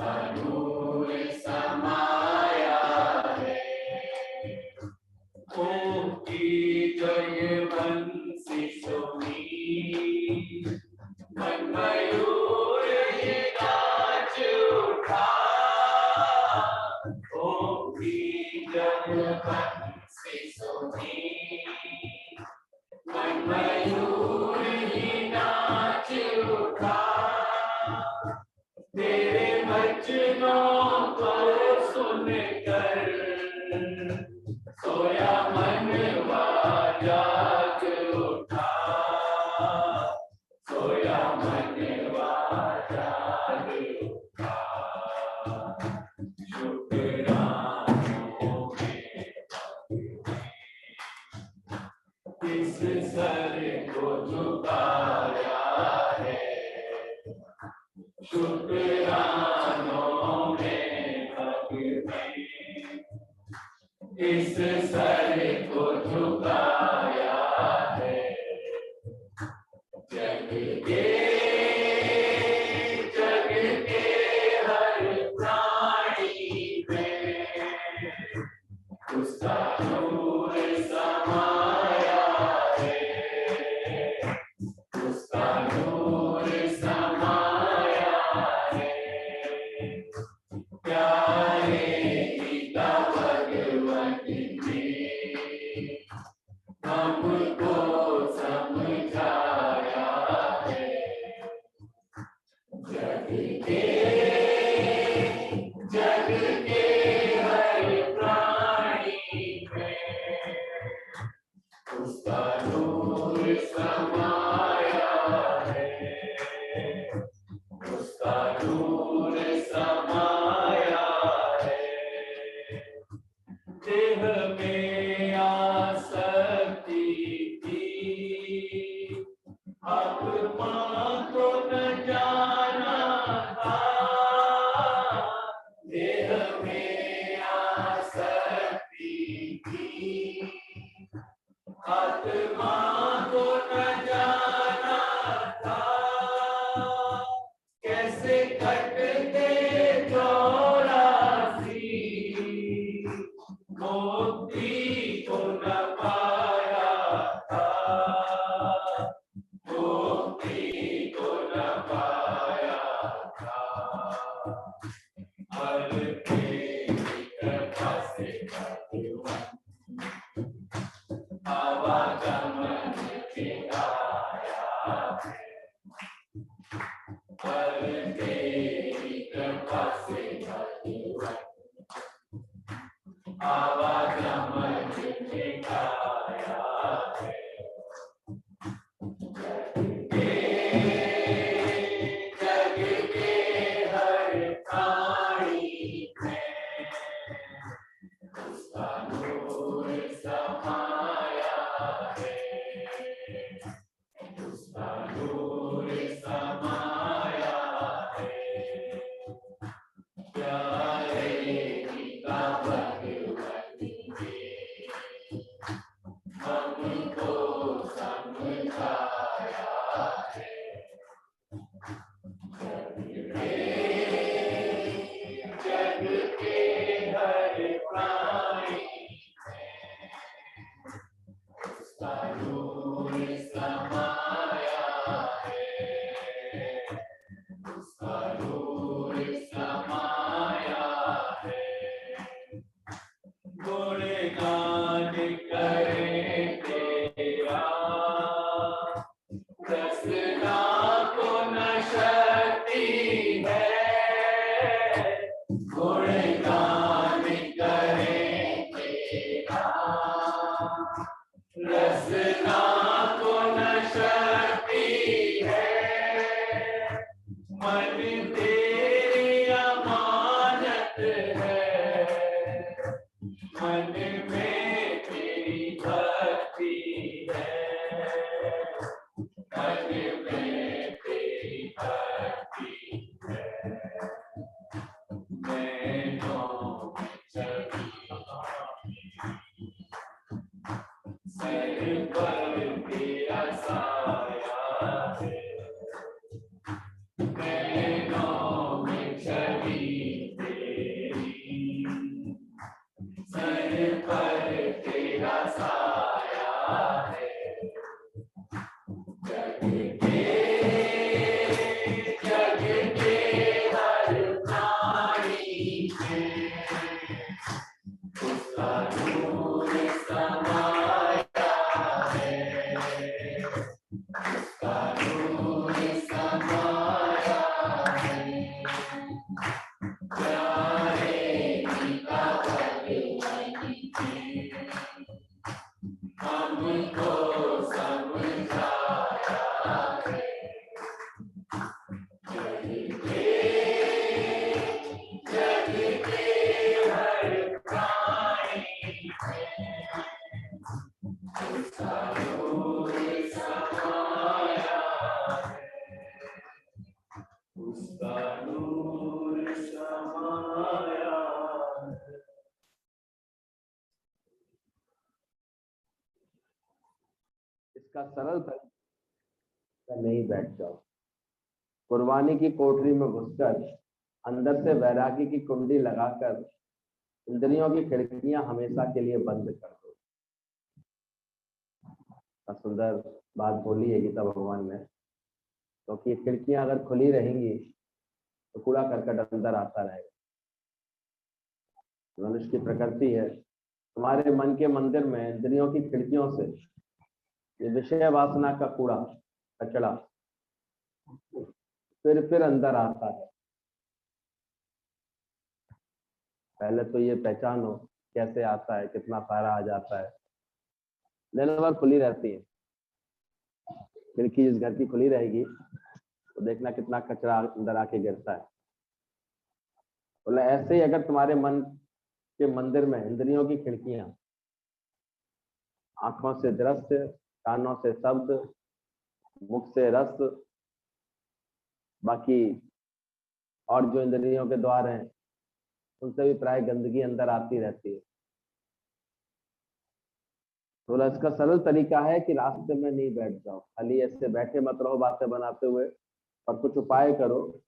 नूर समाया है। की जय बंसी सुनी, मन मयूर ये नाच उठा। ओम की जय बंसी सुनी, मन मयूर ये नाच उठा। तेरे वचनों को सुनकर सोया मनवा जाग उठा। सोया मनवा जाग उठा। शुक्रानों में इस सर को झुकाया है। शुक्रानों में भक्ति इस सर को झुकाया है। जग के हर प्राणी में उसका नूर समाया है। उसका नूर समाया है। प्यारे गीता भगवत ने हमको समझाया है। जग के हर प्राणी में उसका नूर समाया है। उसका नूर समाया है। देह में आसक्ति थी, आत्मा को न जाना था। देह में आसक्ति थी, आत्मा को न जाना था। कैसे कटते 84 मुक्ति को न पाया था। मुक्ति को न पाया था। हर के कृपा से आवागमन दिखाया है। हर के कृपा से आवागमन दिखाया है। जग के हर प्राणी इसका सरल तरीका नहीं बैठ जाओ। कुर्बानी की कोठरी में घुसकर अंदर से वैराग्य की कुंडी लगाकर इंद्रियों की खिड़कियां हमेशा के लिए बंद कर दो। सुंदर बात बोली है गीता भगवान ने, क्योंकि तो खिड़कियां अगर खुली रहेंगी तो कूड़ा करकट अंदर आता रहेगा। मनुष्य की प्रकृति है, तुम्हारे मन के मंदिर में इंद्रियों की खिड़कियों से ये विषय वासना का कूड़ा कचड़ा फिर अंदर आता है। पहले तो ये पहचानो कैसे आता है, कितना सारा आ जाता है। दिन भर खुली रहती है खिड़की, जिस घर की खुली रहेगी तो देखना कितना कचरा अंदर आके गिरता है। बोले ऐसे ही अगर तुम्हारे मन के मंदिर में इंद्रियों की खिड़कियां, आंखों से दृश्य, कानों से शब्द, मुख से रस, बाकी और जो इंद्रियों के द्वार हैं उनसे भी प्राय गंदगी अंदर आती रहती है। तो इसका सरल तरीका है कि रास्ते में नहीं बैठ जाओ, खाली ऐसे बैठे मत रहो बातें बनाते हुए, और कुछ उपाय करो।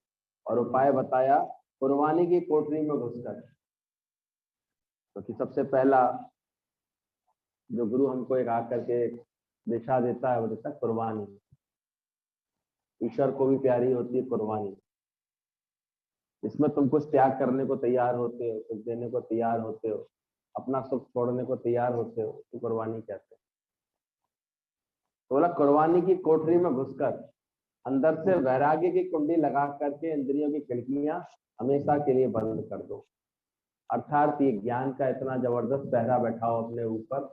और उपाय बताया कुर्बानी की कोठरी में घुसकर। क्योंकि सबसे पहला जो गुरु हमको एक आकर के दिशा देता है वो देता है कुर्बानी। ईश्वर को भी प्यारी होती है कुर्बानी। इसमें तुम कुछ त्याग करने को तैयार होते हो, कुछ देने को तैयार होते हो, अपना सुख छोड़ने को तैयार होते हो, तो कुर्बानी कहते हैं। तो बोला कुर्बानी की कोठरी में घुसकर अंदर से वैराग्य की कुंडी लगा करके इंद्रियों की खिड़कियां हमेशा के लिए बंद कर दो। अर्थात ये ज्ञान का इतना जबरदस्त पहरा बैठाओ अपने ऊपर,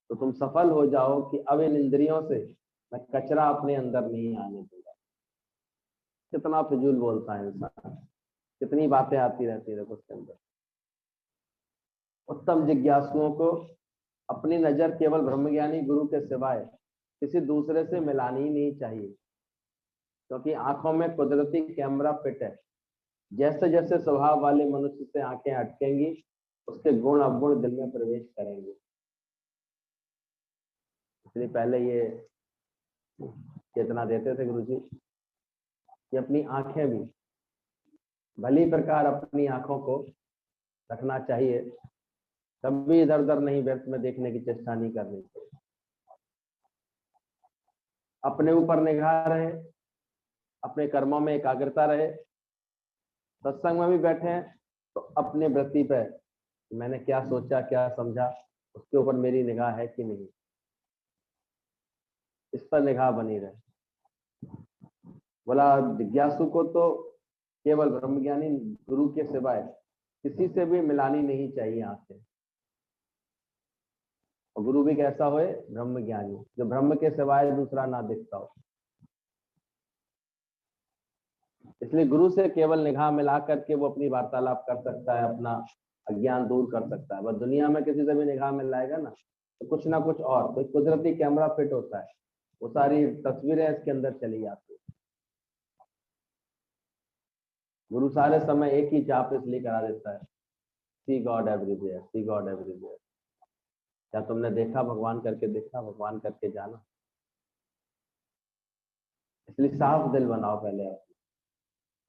तो तुम सफल हो जाओ कि अब इन इंद्रियों से मैं कचरा अपने अंदर नहीं आने दूंगा। कितना फिजूल बोलता है इंसान, कितनी बातें आती रहती है उसके अंदर। उत्तम जिज्ञासुओं को अपनी नजर केवल ब्रह्मज्ञानी गुरु के सिवाय किसी दूसरे से मिलानी ही नहीं चाहिए, क्योंकि आंखों में कुदरती कैमरा फिट है। जैसे जैसे स्वभाव वाले मनुष्य से आंखें अटकेंगी उसके गुण अवगुण दिल में प्रवेश करेंगे। इसलिए पहले ये चेतना देते थे गुरु जी कि अपनी आंखें भी भली प्रकार अपनी आंखों को रखना चाहिए, कभी इधर उधर नहीं व्यर्थ में देखने की चेष्टा नहीं करनी चाहिए। अपने ऊपर निगाह रहे, अपने कर्मों में एकाग्रता रहे। सत्संग में भी बैठे हैं तो अपने वृत्ति पे मैंने क्या सोचा क्या समझा उसके ऊपर मेरी निगाह है कि नहीं, इस पर निगाह बनी रहे। बोला जिज्ञासु को तो केवल ब्रह्मज्ञानी गुरु के सिवाय किसी से भी मिलानी नहीं चाहिए आंखें। और गुरु भी कैसा होए? ब्रह्मज्ञानी, जो ब्रह्म के सिवाय दूसरा ना दिखता हो। इसलिए गुरु से केवल निगाह मिला करके वो अपनी वार्तालाप कर सकता है, अपना अज्ञान दूर कर सकता है। बस दुनिया में किसी से भी निगाह मिलाएगा ना तो कुछ ना कुछ और कोई कुदरती कैमरा फिट होता है, वो सारी तस्वीरें इसके अंदर चली जाती है। गुरु सारे समय एक ही जाप इसलिए करा देता है, सी गॉड एवरीवेयर, सी गॉड एवरीवेयर। क्या तुमने देखा भगवान करके? देखा भगवान करके जाना। इसलिए साफ दिल बनाओ, पहले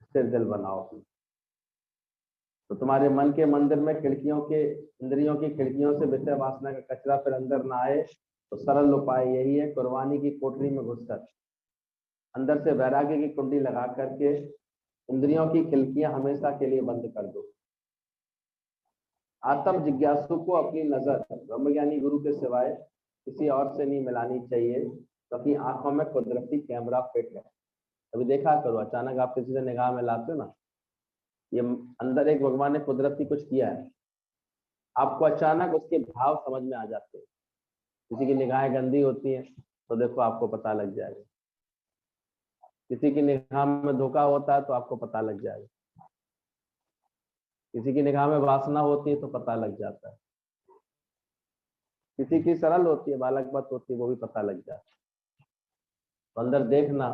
स्थिर दिल बनाओ अपनी। तो तुम्हारे मन के मंदिर में खिड़कियों के इंद्रियों की खिड़कियों से विषय वासना का कचरा फिर अंदर ना आए, तो सरल उपाय यही है, कुर्बानी की कोठरी में घुसकर अंदर से वैराग्य की कुंडी लगा करके इंद्रियों की खिड़कियां हमेशा के लिए बंद कर दो। आत्म जिज्ञासु को अपनी नजर ब्रह्मज्ञानी गुरु के सिवाय किसी और से नहीं मिलानी चाहिए, क्योंकि आंखों में कुदरती कैमरा फिट है। अभी देखा करो, अचानक आप किसी से निगाह में लाते हो ना, ये अंदर एक भगवान ने कुदरती कुछ किया है, आपको अचानक उसके भाव समझ में आ जाते हैं। किसी की निगाहें गंदी होती हैं तो देखो आपको पता लग जाएगा, किसी की निगाह में धोखा होता है तो आपको पता लग जाएगा, किसी की निगाह में वासना होती है तो पता लग जाता है, किसी की सरल होती है, बालकवत होती है, वो भी पता लग जाता है। तो अंदर देखना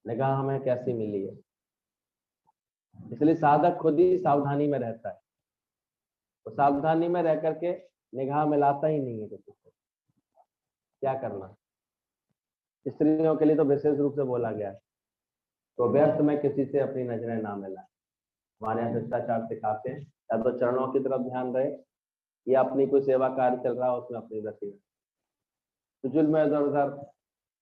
निगाह हमें कैसी मिली है। इसलिए साधक खुद ही सावधानी में रहता है, तो सावधानी में रह करके निगाह मिलाता ही नहीं है किसी को। क्या करना। स्त्रियों के लिए तो विशेष रूप से बोला गया है, तो व्यर्थ में किसी से अपनी नजरें ना मिलाएं। हमारे यहाँ शिष्टाचार सिखाते हैं, या तो चरणों की तरफ ध्यान रहे या अपनी कोई सेवा कार्य चल रहा है उसमें अपनी दृष्टि तुजुल में इधर उधर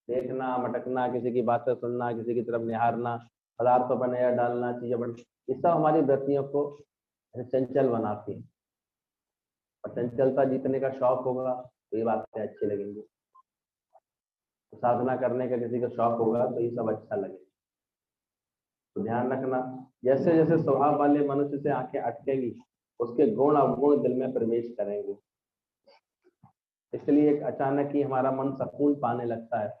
देखना, मटकना, किसी की बातें सुनना, किसी की तरफ निहारना, पदार्थों पर नजर डालना, चीजें बन, ये सब हमारी वृत्तियों को चंचल बनाती है। और चंचलता जीतने का शौक होगा तो ये बातें अच्छी लगेंगी, तो साधना करने का किसी का शौक होगा तो ये सब अच्छा लगेगा। तो ध्यान रखना, जैसे जैसे स्वभाव वाले मनुष्य से आंखें अटकेंगी उसके गुण अवगुण दिल में प्रवेश करेंगे। इसलिए एक अचानक ही हमारा मन सुकून पाने लगता है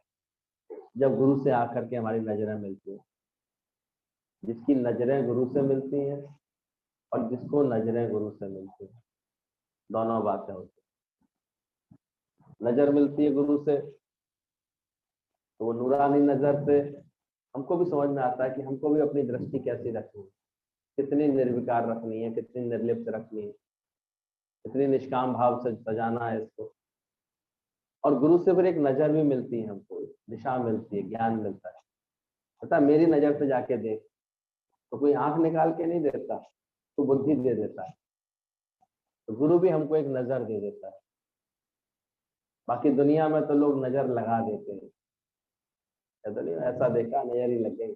जब गुरु से आकर के हमारी नजरें मिलती हैं। जिसकी नजरें गुरु से मिलती हैं और जिसको नजरें गुरु से मिलती हैं, दोनों बातें होती हैं। नजर मिलती है गुरु से तो वो नूरानी नजर से हमको भी समझ में आता है कि हमको भी अपनी दृष्टि कैसी रखनी है, कितनी निर्विकार रखनी है, कितनी निर्लिप्त रखनी है, कितनी निष्काम भाव से सजाना है इसको। और गुरु से फिर एक नजर भी मिलती है, हमको दिशा मिलती है, ज्ञान मिलता है। पता मेरी नजर से जाके देख, तो कोई आंख निकाल के नहीं देता, तो बुद्धि दे देता है। तो गुरु भी हमको एक नजर दे देता है। बाकी दुनिया में तो लोग नजर लगा देते हैं, तो नहीं ऐसा देखा नजर ही लग गई,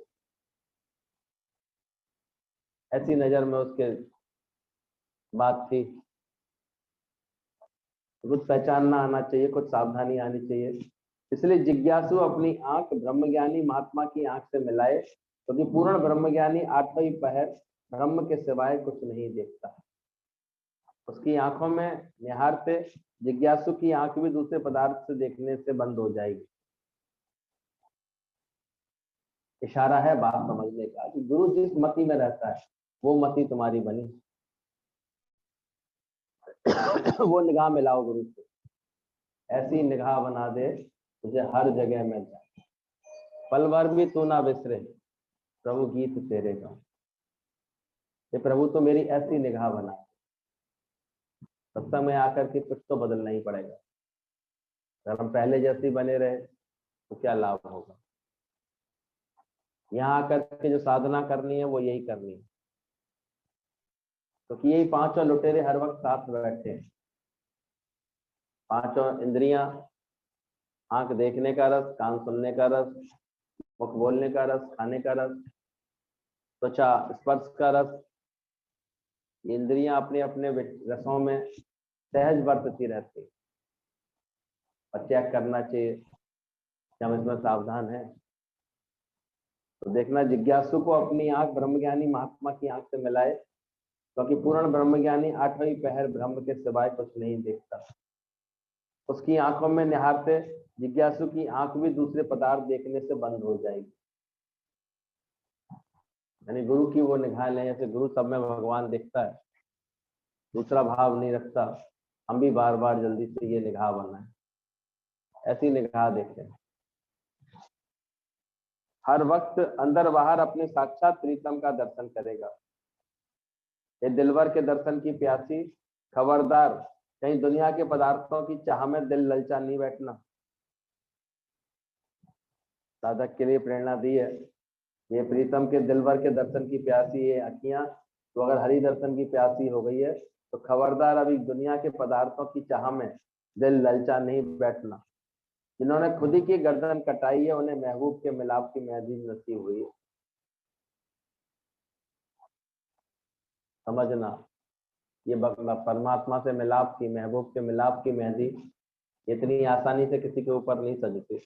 ऐसी नजर में उसके बात थी। कुछ पहचानना आना चाहिए, कुछ सावधानी आनी चाहिए। इसलिए जिज्ञासु अपनी आंख ब्रह्मज्ञानी महात्मा की आंख से मिलाए, क्योंकि पूर्ण ब्रह्मज्ञानी आठवीं पहर ब्रह्म के सिवाय कुछ नहीं देखता। उसकी आंखों में निहारते जिज्ञासु की आंख भी दूसरे पदार्थ से देखने से बंद हो जाएगी। इशारा है बात समझने का कि गुरु जिस मति में रहता है वो मति तुम्हारी बनी। वो निगाह मिलाओ गुरु से, ऐसी निगाह बना दे तुझे हर जगह में जाए। पल भर भी तू ना बिसरे प्रभु गीत तेरे का। ये प्रभु तो मेरी ऐसी निगाह बना, सत्संग में आकर के कुछ तो बदलना ही पड़ेगा। अगर हम पहले जैसे बने रहे तो क्या लाभ होगा। यहाँ आकर के जो साधना करनी है वो यही करनी है, क्योंकि यही पांचों लुटेरे हर वक्त साथ बैठे हैं। पांचों इंद्रियां, आंख देखने का रस, कान सुनने का रस, मुख बोलने का रस, खाने का रस, त्वचा स्पर्श का रस, ये इंद्रियां अपने अपने रसों में सहज बरतती रहती है। और चेक करना चाहिए कि हम इसमें सावधान हैं। तो देखना, जिज्ञासु को अपनी आंख ब्रह्मज्ञानी महात्मा की आंख से मिलाए, क्योंकि पूर्ण ब्रह्मज्ञानी आठवीं पहर ब्रह्म के सिवाय कुछ नहीं देखता। उसकी आंखों में निहारते जिज्ञासु की आंख भी दूसरे पदार्थ देखने से बंद हो जाएगी। यानी गुरु की वो निगाह लें, जैसे गुरु सब में भगवान दिखता है, दूसरा भाव नहीं रखता। हम भी बार बार जल्दी से ये निगाह बनाए, ऐसी निगाह देखें। हर वक्त अंदर बाहर अपने साक्षात प्रीतम का दर्शन करेगा। ये दिलवर के दर्शन की प्यासी, खबरदार कहीं दुनिया के पदार्थों की चाह में दिल ललचा नहीं बैठना। साधक के लिए प्रेरणा दी है, ये प्रीतम के दिलवर के दर्शन की प्यासी ये अखियां, तो अगर हरि दर्शन की प्यासी हो गई है तो खबरदार अभी दुनिया के पदार्थों की चाह में दिल ललचा नहीं बैठना। जिन्होंने खुद ही की गर्दन कटाई है उन्हें महबूब के मिलाप की मेहंदी नसीब हुई है। समझना, ये परमात्मा से मिलाप की, महबूब के मिलाप की मेहंदी इतनी आसानी से किसी के ऊपर नहीं सजती।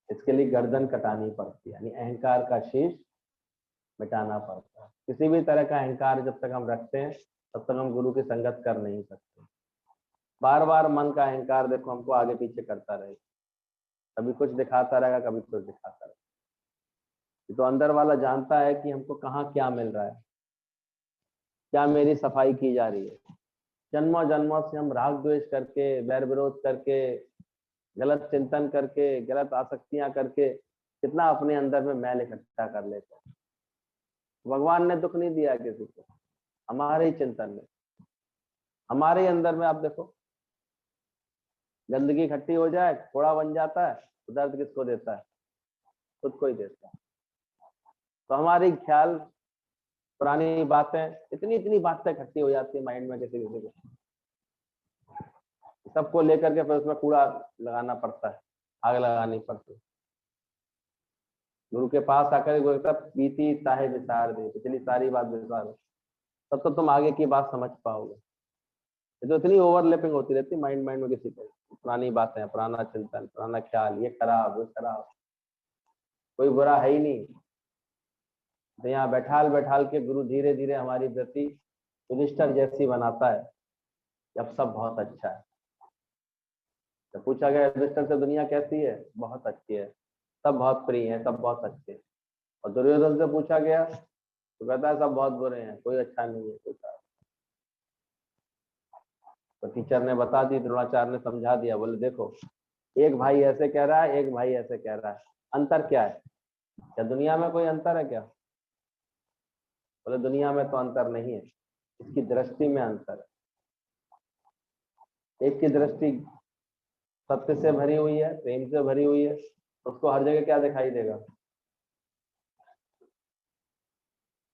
इसके लिए गर्दन कटानी पड़ती है, यानी अहंकार का शीश मिटाना पड़ता है। किसी भी तरह का अहंकार जब तक हम रखते हैं तब तक हम गुरु की संगत कर नहीं सकते। बार बार मन का अहंकार देखो हमको आगे पीछे करता रहेगा, कभी कुछ दिखाता रहेगा, कभी कुछ दिखाता रहेगा। तो अंदर वाला जानता है कि हमको कहाँ क्या मिल रहा है, क्या मेरी सफाई की जा रही है। जन्मों जन्मों से हम राग द्वेष करके, बैर विरोध करके, गलत चिंतन करके, गलत आसक्तियां करके कितना अपने अंदर में मैल इकट्ठा कर लेते हैं। भगवान ने दुख नहीं दिया किसी को, हमारे ही चिंतन में, हमारे ही अंदर में। आप देखो गंदगी इकट्ठी हो जाए, फोड़ा बन जाता है, तो दर्द किसको देता है? खुद को ही देता है। तो हमारी ख्याल, पुरानी बातें, इतनी इतनी बातें इकट्ठी हो जाती है माइंड में किसी किसी को, सबको लेकर के फिर उसमें कूड़ा लगाना पड़ता है, आग लगानी पड़ती है। गुरु के पास आकर गुरु कहता है, बीती साहे विसार दे, पिछली सारी बात विसार, तब तो तुम आगे की बात समझ पाओगे। ये तो इतनी ओवरलैपिंग होती रहती है माइंड माइंड में किसी को, पुरानी बातें, पुराना चिंतन, पुराना ख्याल, ये खराब वो खराब, कोई बुरा है ही नहीं। तो यहाँ बैठाल बैठाल के गुरु धीरे धीरे हमारी वृत्ति युधिष्ठिर जैसी बनाता है, अब सब बहुत अच्छा है। तो पूछा गया युधिष्ठिर से दुनिया कैसी है? बहुत अच्छी है, सब बहुत प्रिय है, सब बहुत अच्छे हैं। और दुर्योधन से पूछा गया तो कहता है सब बहुत बुरे हैं, कोई अच्छा नहीं है, कोई खराब। तो टीचर ने बता दी, द्रोणाचार्य ने समझा दिया, बोले देखो एक भाई ऐसे कह रहा है, एक भाई ऐसे कह रहा है, अंतर क्या है? क्या दुनिया में कोई अंतर है क्या? बोले दुनिया में तो अंतर नहीं है, इसकी दृष्टि में अंतर है। एक की दृष्टि सत्य से भरी हुई है, प्रेम से भरी हुई है, उसको हर जगह क्या दिखाई देगा?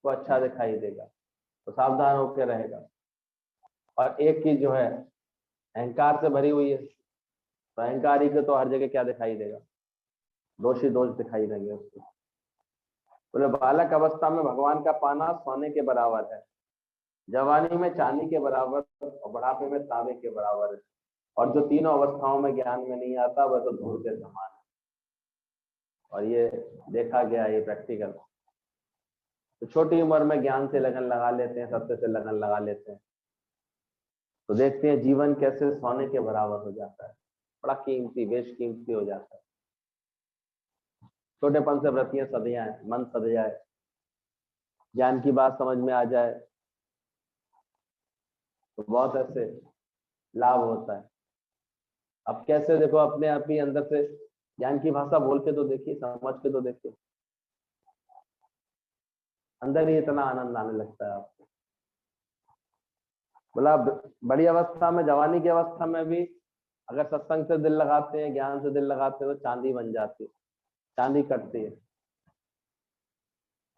वो अच्छा दिखाई देगा, तो सावधान होकर रहेगा। और एक की जो है अहंकार से भरी हुई है, तो अहंकारी को तो हर जगह क्या दिखाई देगा? दोषी दोष दिखाई देंगे उसको। बोले बालक अवस्था में भगवान का पाना सोने के बराबर है, जवानी में चांदी के बराबर, और बुढ़ापे में तांबे के बराबर है। और जो तीनों अवस्थाओं में ज्ञान में नहीं आता वह तो धूल के समान है। और ये देखा गया, ये प्रैक्टिकल। तो छोटी उम्र में ज्ञान से लगन लगा लेते हैं, सत्य से लगन लगा लेते हैं, तो देखते हैं जीवन कैसे सोने के बराबर हो जाता है, बड़ा कीमती, बेशकीमती हो जाता है। छोटेपन से वृत्तियां सध जाए, मन सध जाए, ज्ञान की बात समझ में आ जाए, तो बहुत ऐसे लाभ होता है। अब कैसे देखो, अपने आप ही अंदर से ज्ञान की भाषा बोल के तो देखिए, समझ के तो देखिए, अंदर ही इतना आनंद आने लगता है आपको। बोला बड़ी अवस्था में, जवानी की अवस्था में भी अगर सत्संग से दिल लगाते हैं, ज्ञान से दिल लगाते हैं, तो चांदी बन जाती है, चांदी कटती है।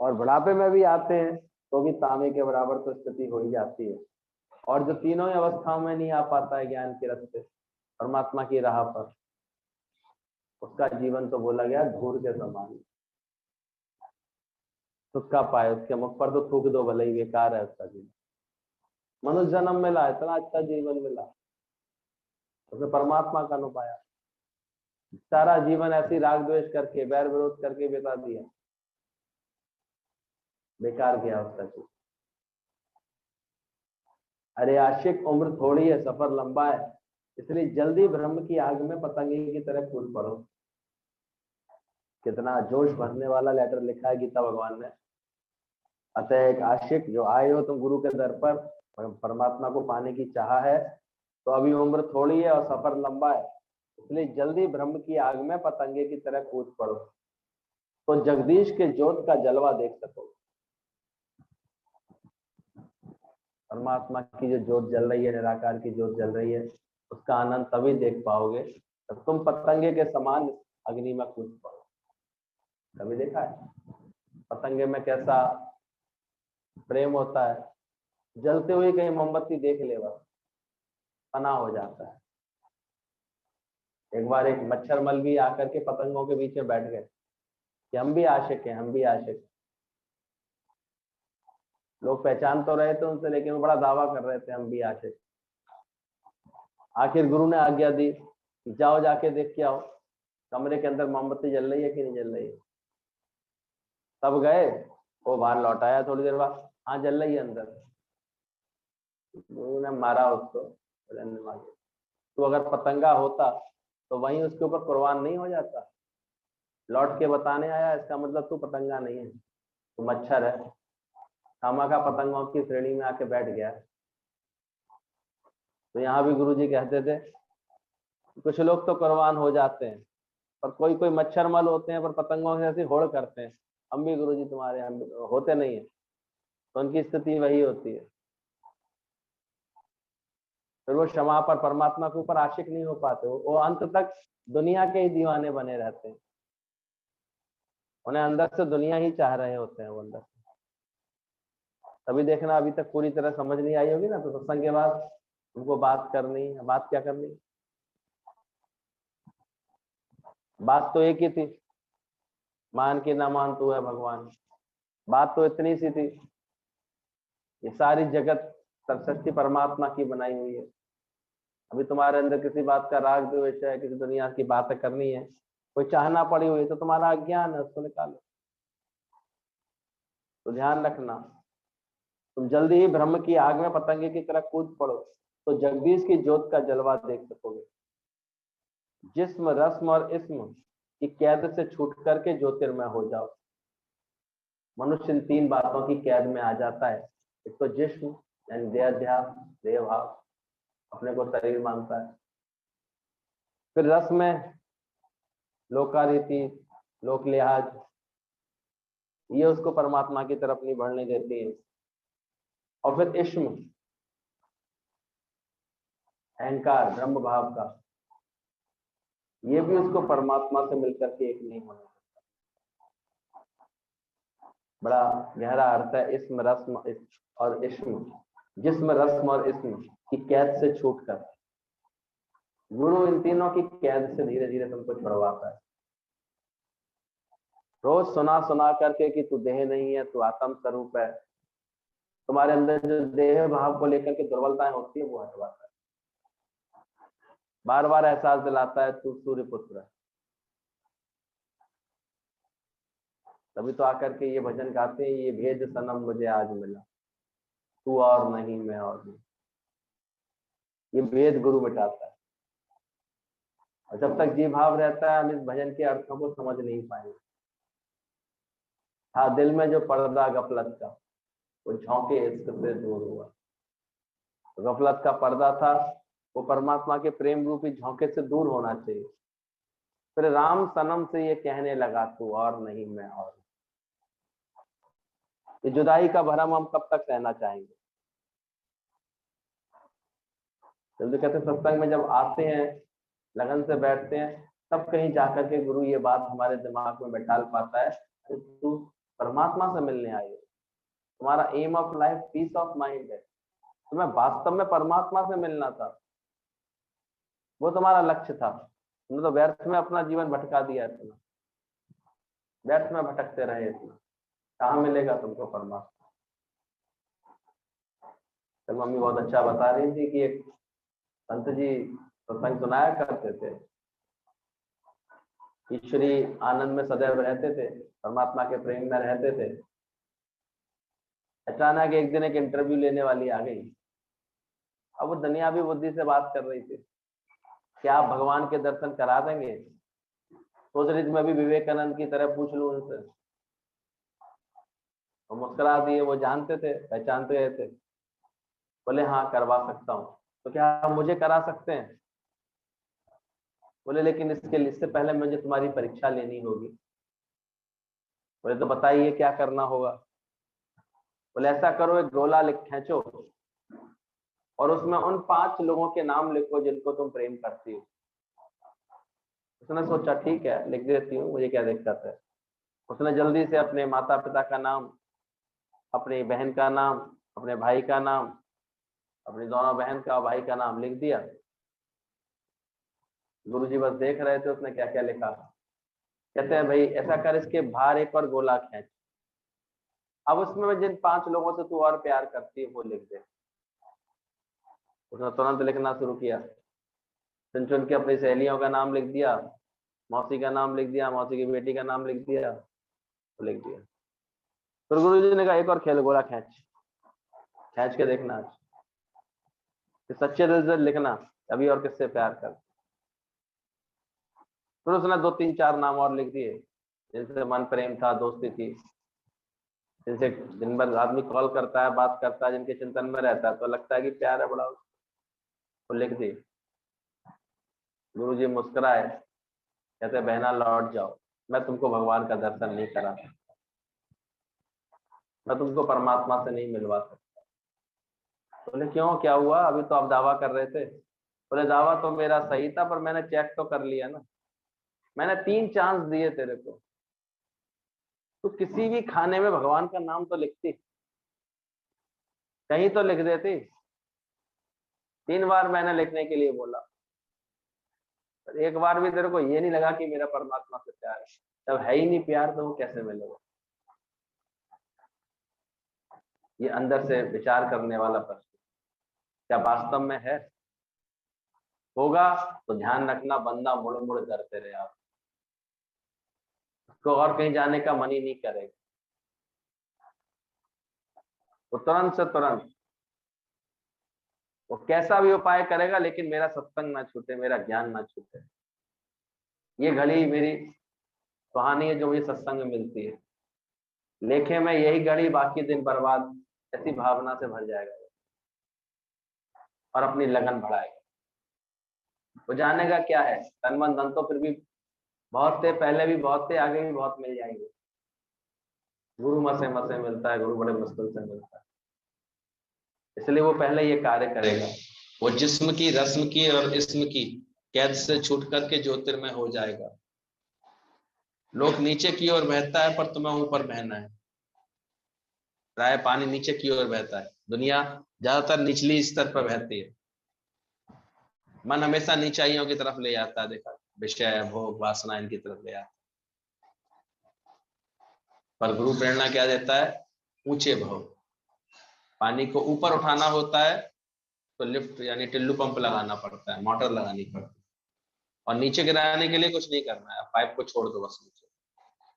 और बुढ़ापे में भी आते हैं तो भी तांबे के बराबर तो स्थिति हो ही जाती है। और जो तीनों ही अवस्थाओं में नहीं आ पाता है ज्ञान के रास्ते, परमात्मा की राह पर, उसका जीवन तो बोला गया धूल के समान। तुक्का पाए, उसके मुख पर तो थूक दो भले ही, बेकार है उसका जीवन। मनुष्य जन्म मिला, इतना अच्छा जीवन मिला, उसने परमात्मा का अनु पाया, सारा जीवन ऐसी राग द्वेष करके, बैर विरोध करके बिता दिया, बेकार गया उसका जीवन। अरे आशिक, उम्र थोड़ी है, सफर लंबा है, इसलिए जल्दी ब्रह्म की आग में पतंगे की तरह कूद पड़ो। कितना जोश भरने वाला लेटर लिखा है गीता भगवान ने। अतः एक आशिक जो आए हो तुम गुरु के दर पर, परमात्मा को पाने की चाह है, तो अभी उम्र थोड़ी है और सफर लंबा है, इसलिए जल्दी ब्रह्म की आग में पतंगे की तरह कूद पड़ो, तो जगदीश के ज्योत का जलवा देख सको। परमात्मा की जो ज्योत जल रही है, निराकार की ज्योत जल रही है, उसका आनंद तभी देख पाओगे जब तुम पतंगे के समान अग्नि में कूद पड़ो। कभी देखा है पतंगे में कैसा प्रेम होता है? जलते हुए कहीं मोमबत्ती देख ले बस फना हो जाता है। एक बार एक मच्छर मल भी आकर के पतंगों के बीच में बैठ गए कि हम भी आशिक हैं, हम भी आशिक। लोग पहचान तो रहे थे उनसे, लेकिन वो बड़ा दावा कर रहे थे हम भी आशिक। आखिर गुरु ने आज्ञा दी, जाओ जाके देख के आओ कमरे के अंदर मोमबत्ती जल रही है कि नहीं जल रही है। तब गए, वो बाहर लौट आया थोड़ी देर बाद, हाँ जल रही है अंदर। गुरु ने मारा उसको, तो अगर पतंगा होता तो वहीं उसके ऊपर कुर्बान नहीं हो जाता? लौट के बताने आया, इसका मतलब तू पतंगा नहीं है, तू मच्छर है, खामा का पतंगों की श्रेणी में आके बैठ गया। तो यहाँ भी गुरुजी कहते थे कुछ लोग तो कुर्बान हो जाते हैं, पर कोई कोई मच्छर मल होते हैं पर पतंगों से ऐसी होड़ करते हैं, हम भी गुरुजी तुम्हारे हम होते नहीं है, तो उनकी स्थिति वही होती है। फिर वो क्षमा पर, परमात्मा के ऊपर आशिक नहीं हो पाते, वो अंत तक दुनिया के ही दीवाने बने रहते हैं। उन्हें अंदर से दुनिया ही चाह रहे होते हैं वो अंदर से। तभी देखना अभी तक पूरी तरह समझ नहीं आई होगी ना, तो सत्संग के बाद उनको बात करनी है। बात क्या करनी? बात तो एक ही थी, मान के ना मान तू है भगवान। बात तो इतनी सी थी, ये सारी जगत सृष्टि परमात्मा की बनाई हुई है। अभी तुम्हारे अंदर किसी बात का राग द्वेष है, किसी दुनिया की बातें करनी है, कोई चाहना पड़ी हुई है, तो तुम्हारा अज्ञान है, उसको निकालो। तो ध्यान रखना, तुम जल्दी ही ब्रह्म की आग में पतंगे की तरह कूद पड़ो, तो जगदीश की ज्योत का जलवा देख सकोगे। जिस्म, रस्म और इस्म की कैद से छूट करके ज्योतिर्मय हो जाओ। मनुष्य इन तीन बातों की कैद में आ जाता है। एक तो जिस्म यानी देहाध्यास, देह भाव, अपने को शरीर मानता है। फिर रस में लोकारीति, लोक लिहाज, ये उसको परमात्मा की तरफ नहीं बढ़ने देती है। और फिर इश्म, अहंकार, ब्रह्म भाव का, ये भी उसको परमात्मा से मिलकर के एक नहीं होने देता। बड़ा गहरा अर्थ है इस्म, रस्म और इश्म। जिस्म, रस्म और इस्म की कैद से छूटकर गुरु इन तीनों की कैद से धीरे धीरे तुमको छुड़वाता है। रोज सुना सुना करके कि तू देह नहीं है, तू आत्म स्वरूप है, तुम्हारे अंदर जो देह भाव को लेकर के दुर्बलताएं होती है वो हटवाता है। बार बार एहसास दिलाता है तू सूर्य पुत्र है। तभी तो आकर के ये भजन गाते हैं, ये भेद सनम मुझे आज मिला, तू और नहीं मैं और नहीं। ये भेद गुरु मिटाता है। और जब तक जी भाव रहता है हम इस भजन के अर्थों को समझ नहीं पाएंगे। हाँ, दिल में जो पर्दा गफलत का, वो झोंके इश्क से दूर हुआ। गफलत का पर्दा था, वो परमात्मा के प्रेम रूपी झोंके से दूर होना चाहिए। फिर राम सनम से ये कहने लगा तू और नहीं मैं और। ये जुदाई का भरम हम कब तक सहना चाहेंगे? जल्दी कहते सत्संग में जब आते हैं, लगन से बैठते हैं, तब कहीं जाकर के गुरु ये बात हमारे दिमाग में बैठाल पाता है कि तू परमात्मा से मिलने आई हो। तुम्हारा aim of life peace of mind है, तुम्हें वास्तव में परमात्मा से मिलना था, वो तुम्हारा लक्ष्य था। तुमने तो व्यर्थ में अपना जीवन भटका दिया, इतना व्यर्थ में भटकते रहे, इतना कहाँ मिलेगा तुमको परमात्मा? तो मम्मी बहुत अच्छा बता रही थी कि एक संत जी सत्संग सुनाया करते थे, ईश्वरी आनंद में सदैव रहते थे, परमात्मा के प्रेम में रहते थे। अचानक एक दिन एक इंटरव्यू लेने वाली आ गई। अब वो दुनियावी बुद्धि से बात कर रही थी, क्या आप भगवान के दर्शन करा देंगे? सोच रही थी मैं भी विवेकानंद की तरह पूछ लूं उनसे। वो मुस्कुरा दिए, वो जानते थे, पहचानते गए थे। बोले हाँ करवा सकता हूँ। तो क्या आप मुझे करा सकते हैं? बोले लेकिन इससे पहले मुझे तुम्हारी परीक्षा लेनी होगी। बोले तो बताइए क्या करना होगा? बोले ऐसा करो, एक गोला खींचो और उसमें उन 5 लोगों के नाम लिखो जिनको तुम प्रेम करती हो। उसने सोचा ठीक है लिख देती हूँ, मुझे क्या दिक्कत है। उसने जल्दी से अपने माता पिता का नाम, अपनी बहन का नाम, अपने भाई का नाम, अपनी दोनों बहन का और भाई का नाम लिख दिया। गुरुजी बस देख रहे थे उसने क्या क्या लिखा। कहते हैं भाई ऐसा कर, इसके बाहर एक और गोला खींच, अब उसमें जिन 5 लोगों से तू और प्यार करती है वो लिख दे। उसने तुरंत लिखना शुरू किया, चुन चुन के अपनी सहेलियों का नाम लिख दिया, मौसी का नाम लिख दिया, मौसी की बेटी का नाम लिख दिया, तो लिख दिया। फिर गुरुजी ने कहा एक और खेल, गोला खींच, खींच के देखना आज, सच्चे दिल से लिखना अभी और किससे प्यार कर। फिर उसने 2 3 4 नाम और लिख दिए जिनसे मन प्रेम था, दोस्ती थी, जिनसे दिन भर आदमी कॉल करता है, बात करता है, जिनके चिंतन में रहता है तो लगता है कि प्यार है बड़ा, वो लिख दिए। गुरुजी मुस्कुराए, कहते बहना लौट जाओ, मैं तुमको भगवान का दर्शन नहीं करा सकता, मैं तुमको परमात्मा से नहीं मिलवा सकता। बोले क्यों, क्या हुआ? अभी तो आप दावा कर रहे थे। बोले दावा तो मेरा सही था, पर मैंने चेक तो कर लिया ना, मैंने 3 चांस दिए तेरे को। तो किसी भी खाने में भगवान का नाम तो लिखती, कहीं तो लिख देती। 3 बार मैंने लिखने के लिए बोला, पर एक बार भी तेरे को ये नहीं लगा कि मेरा परमात्मा से प्यार है। जब है ही नहीं प्यार तो वो कैसे मिलेगा? ये अंदर से विचार करने वाला प्रश्न, क्या वास्तव में है? होगा तो ध्यान रखना, बंदा मुड़ मुड़ करते रहे, आप उसको और कहीं जाने का मन ही नहीं करेगा। वो तुरंत से तुरंत वो कैसा भी उपाय करेगा, लेकिन मेरा सत्संग ना छूटे, मेरा ज्ञान ना छूटे। ये घड़ी मेरी सुहानी है जो मुझे सत्संग में मिलती है। लेखे में यही घड़ी, बाकी दिन बर्बाद, ऐसी भावना से भर जाएगा और अपनी लगन बढ़ाएगा। वो जानेगा क्या है, तन मन धन तो फिर भी बहुत थे, पहले भी बहुत थे, आगे भी बहुत मिल जाएंगे। गुरु मसे मसे मिलता है, गुरु बड़े मुश्किल से मिलता है। इसलिए वो पहले ये कार्य करेगा। वो जिस्म की, रस्म की और इस्म की कैद से छूट करके ज्योतिर्मय हो जाएगा। लोक नीचे की ओर बहता है, पर तुम्हें ऊपर बहना है। प्राय पानी नीचे की ओर बहता है, दुनिया ज्यादातर निचली स्तर पर बहती है। मन हमेशा नीचाइयों की तरफ ले जाता है, देखा, विषय भोग वासना इनकी तरफ ले आता है। पर गुरु प्रेरणा क्या देता है? ऊंचे भाव। पानी को ऊपर उठाना होता है तो लिफ्ट यानी टिल्लू पंप लगाना पड़ता है, मोटर लगानी पड़ती है। और नीचे गिराने के लिए कुछ नहीं करना है, पाइप को छोड़ दो बस नीचे।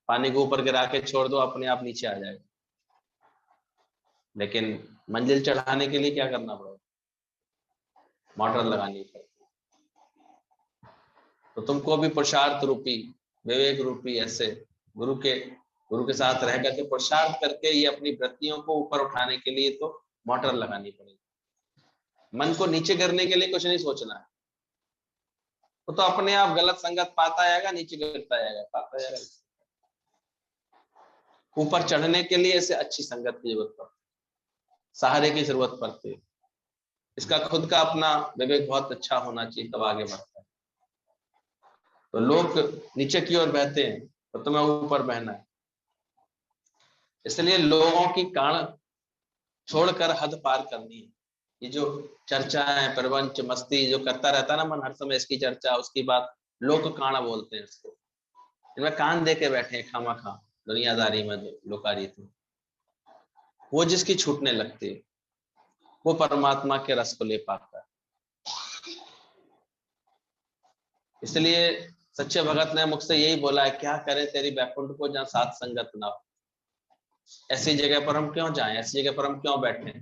पानी को ऊपर गिरा के छोड़ दो, अपने आप नीचे आ जाएगा। लेकिन मंजिल चढ़ाने के लिए क्या करना पड़ेगा? मोटर लगानी पड़ेगी। तो तुमको भी पुरुषार्थ रूपी, विवेक रूपी ऐसे गुरु के साथ रह करके पुरुषार्थ करके ये अपनी वृत्तियों को ऊपर उठाने के लिए तो मोटर लगानी पड़ेगी। मन को नीचे करने के लिए कुछ नहीं सोचना है, वो तो अपने आप गलत संगत पाता जाएगा, नीचे गिरता जाएगा, पाता जाएगा। ऊपर चढ़ने के लिए ऐसे अच्छी संगत की जरूरत पड़ती है, सहारे की जरूरत पड़ती है। इसका खुद का अपना विवेक बहुत अच्छा होना चाहिए, तब आगे बढ़ता है। तो लोग नीचे की ओर बहते हैं तो तुम्हें ऊपर बहना है। इसलिए लोगों की कान छोड़कर हद पार करनी है। ये जो चर्चा है, प्रवंच मस्ती जो करता रहता है ना मन, हर समय इसकी चर्चा उसकी बात, लोक काना बोलते हैं इसको। इनमें कान दे के बैठे हैं खामा खा, दुनियादारी में, लोकारी थी। वो जिसकी छूटने लगती है वो परमात्मा के रस को ले पाता है। इसलिए सच्चे भगत ने मुझसे यही बोला है, क्या करें तेरी बैकुंठ को जहाँ साथ संगत ना हो। ऐसी जगह पर हम क्यों जाएं, ऐसी जगह पर हम क्यों बैठे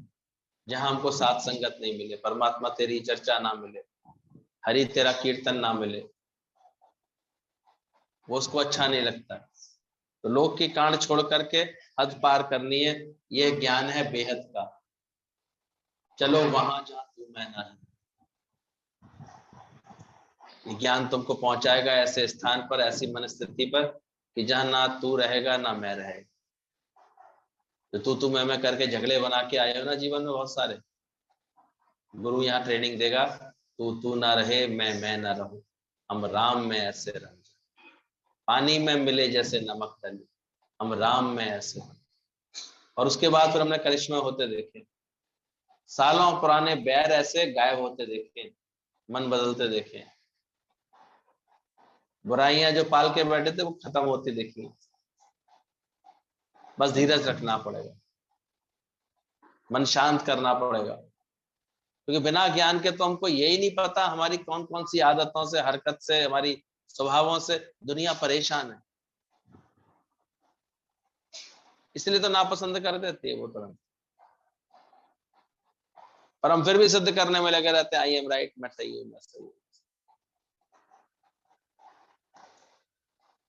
जहां हमको साथ संगत नहीं मिले, परमात्मा तेरी चर्चा ना मिले, हरि तेरा कीर्तन ना मिले, वो उसको अच्छा नहीं लगता। तो लोक की कांड छोड़ करके हद पार करनी है, ये ज्ञान है बेहद का। चलो वहां जहां तू मैं ना है। ये ज्ञान तुमको पहुंचाएगा ऐसे स्थान पर, ऐसी मनस्थिति पर कि जहां ना तू रहेगा ना मैं रहेगा। तो तू मैं करके झगड़े बना के आए हो ना जीवन में बहुत सारे, गुरु यहाँ ट्रेनिंग देगा, तू ना रहे, मैं ना रहूं, हम राम में ऐसे रह। पानी में मिले जैसे नमक डले, हम राम में ऐसे। और उसके बाद फिर हमने करिश्मे होते देखे, सालों पुराने बैर ऐसे गायब होते देखे, मन बदलते देखे, बुराइयां जो पाल के बैठे थे वो खत्म होती देखी। बस धीरज रखना पड़ेगा, मन शांत करना पड़ेगा, क्योंकि बिना ज्ञान के तो हमको यही नहीं पता हमारी कौन कौन सी आदतों से, हरकत से, हमारी स्वभावों से दुनिया परेशान है। इसलिए तो नापसंद कर देती है वो तुरंत। पर हम फिर भी सिद्ध करने में लगे रहते हैं, आई एम राइट, मैं सही हूं, मैं सही हूं।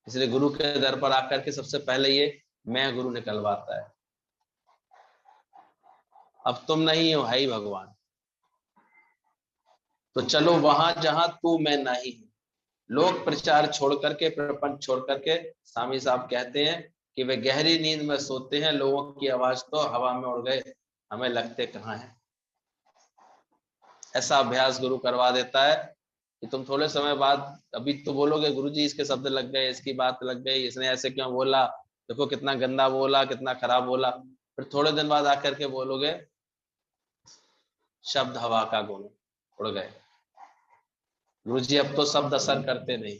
इसलिए गुरु के दर पर आकर के सबसे पहले ये मैं गुरु निकलवाता है। अब तुम नहीं हो, है ही भगवान। तो चलो वहां जहां तू मैं नहीं। लोक प्रचार छोड़ करके, प्रपंच छोड़ करके, स्वामी साहब कहते हैं कि वे गहरी नींद में सोते हैं, लोगों की आवाज तो हवा में उड़ गए, हमें लगते कहाँ है। ऐसा अभ्यास गुरु करवा देता है कि तुम थोड़े समय बाद, अभी तो बोलोगे गुरुजी इसके शब्द लग गए, इसकी बात लग गई, इसने ऐसे क्यों बोला, देखो कितना गंदा बोला, कितना खराब बोला। फिर थोड़े दिन बाद आकर के बोलोगे शब्द हवा का गुण, उड़ गए गुरुजी, अब तो शब्द असर करते नहीं,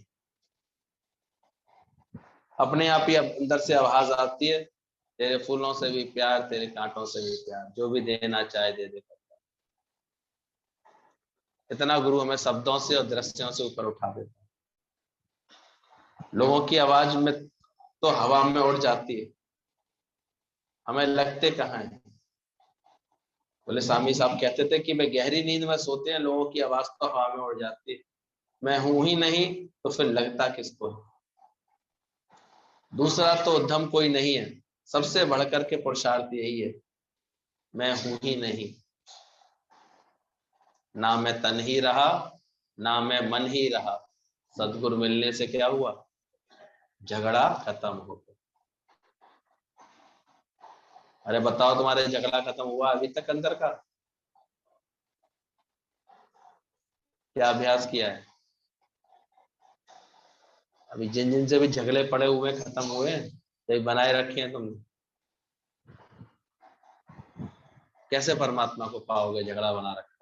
अपने आप ही अंदर से आवाज आती है, तेरे फूलों से भी प्यार, तेरे कांटों से भी प्यार, जो भी देना चाहे दे दे। इतना गुरु हमें शब्दों से और दृश्यों से ऊपर उठा देता है। लोगों की आवाज में तो हवा में उड़ जाती है, हमें लगते कहाँ है। बोले स्वामी साहब कहते थे कि मैं गहरी नींद में सोते हैं, लोगों की आवाज तो हवा में उड़ जाती है, मैं हूं ही नहीं तो फिर लगता किसको है। दूसरा तो उद्यम कोई नहीं है, सबसे बढ़कर के पुरुषार्थ यही है, मैं हूं ही नहीं। ना मैं तन ही रहा, ना मैं मन ही रहा, सदगुरु मिलने से क्या हुआ, झगड़ा खत्म हो गया। अरे बताओ तुम्हारे झगड़ा खत्म हुआ अभी तक अंदर का? क्या अभ्यास किया है? अभी जिन जिन से भी झगड़े पड़े हुए खत्म हुए हैं, तो बनाए रखे हैं तुमने? कैसे परमात्मा को पाओगे झगड़ा बना रखा?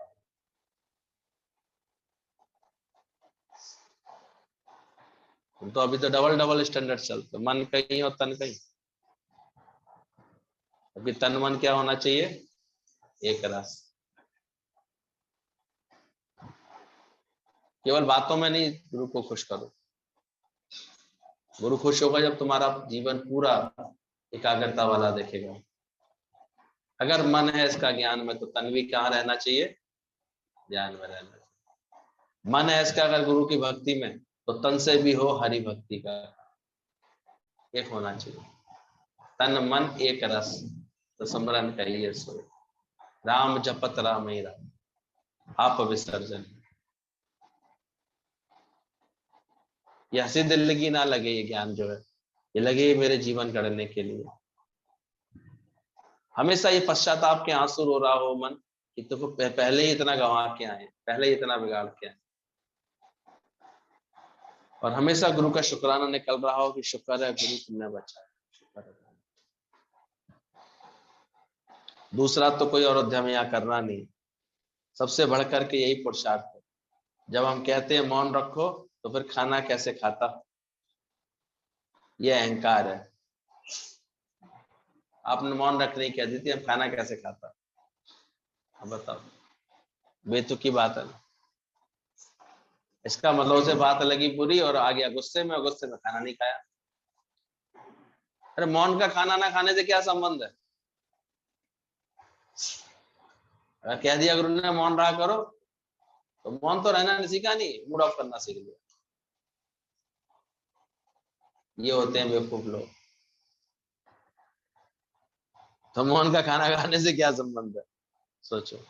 तो अभी तो डबल डबल स्टैंडर्ड चलते, मन कहीं और तन कहीं। अभी तन मन क्या होना चाहिए, एक रस। केवल बातों में नहीं गुरु को खुश करो, गुरु खुश होगा जब तुम्हारा जीवन पूरा एकाग्रता वाला देखेगा। अगर मन है इसका ज्ञान में, तो तन भी कहाँ रहना चाहिए, ज्ञान में रहना चाहिए। मन है इसका अगर गुरु की भक्ति में, तो तन से भी हो हरि भक्ति का, एक होना चाहिए। तन मन एक रस, तो सिमरन कहिए सो, राम जपत राम ही राम, आप विसर्जन। ये हंसी दिल्लगी ना लगे, ये ज्ञान जो है ये लगे मेरे जीवन गढ़ने के लिए। हमेशा ये पश्चाताप के आंसू रो रहा हो मन कि तुमको पहले ही इतना गंवा के आए, पहले ही इतना बिगाड़ के आए, और हमेशा गुरु का शुक्राना निकल रहा हो कि शुक्र है गुरु तुमने बचाया, शुक्र है। दूसरा तो कोई और उद्यम यहाँ करना नहीं, सबसे बढ़कर के यही पुरुषार्थ है। जब हम कहते हैं मौन रखो, तो फिर खाना कैसे खाता, यह अहंकार है। आपने मौन रखने की कह दी थी, हम खाना कैसे खाता? अब बताओ, बेतुकी बात है ना। इसका मतलब से बात लगी बुरी और आ गया गुस्से में, और गुस्से में खाना नहीं खाया। अरे मौन का खाना ना खाने से क्या संबंध है? अगर कह दिया गुरु ने मौन रहा करो, तो मौन तो रहना नहीं सीखा, नहीं मूड ऑफ करना सीख लिया। ये होते हैं बेवकूफ लोग। तो मौन का खाना खाने से क्या संबंध है, सोचो।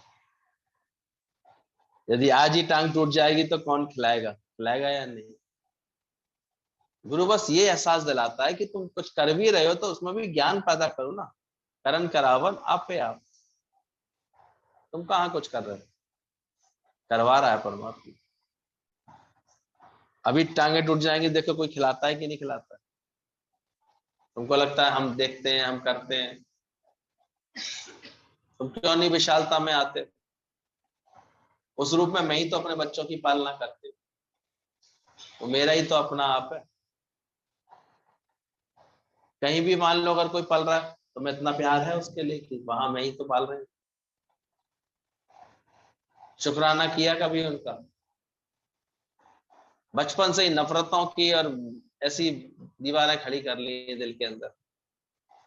यदि आज ही टांग टूट जाएगी तो कौन खिलाएगा, खिलाएगा या नहीं? गुरु बस ये एहसास दिलाता है कि तुम कुछ कर भी रहे हो तो उसमें भी ज्ञान पैदा करो ना। करण करावन आपे आप, तुम कहाँ कुछ कर रहे हो, करवा रहा है परमात्मा। अभी टांगे टूट जाएंगी, देखो कोई खिलाता है कि नहीं खिलाता है? तुमको लगता है हम देखते हैं, हम करते हैं, तुम क्यों नहीं विशालता में आते? उस रूप में मैं ही तो अपने बच्चों की पालना करती हूँ, वो मेरा ही तो अपना आप है। कहीं भी मान लो अगर कोई पल रहा है, तो मैं इतना प्यार है उसके लिए कि वहां मैं ही तो पाल रही हूँ। शुक्राना किया कभी उनका? बचपन से ही नफरतों की और ऐसी दीवारें खड़ी कर ली है दिल के अंदर,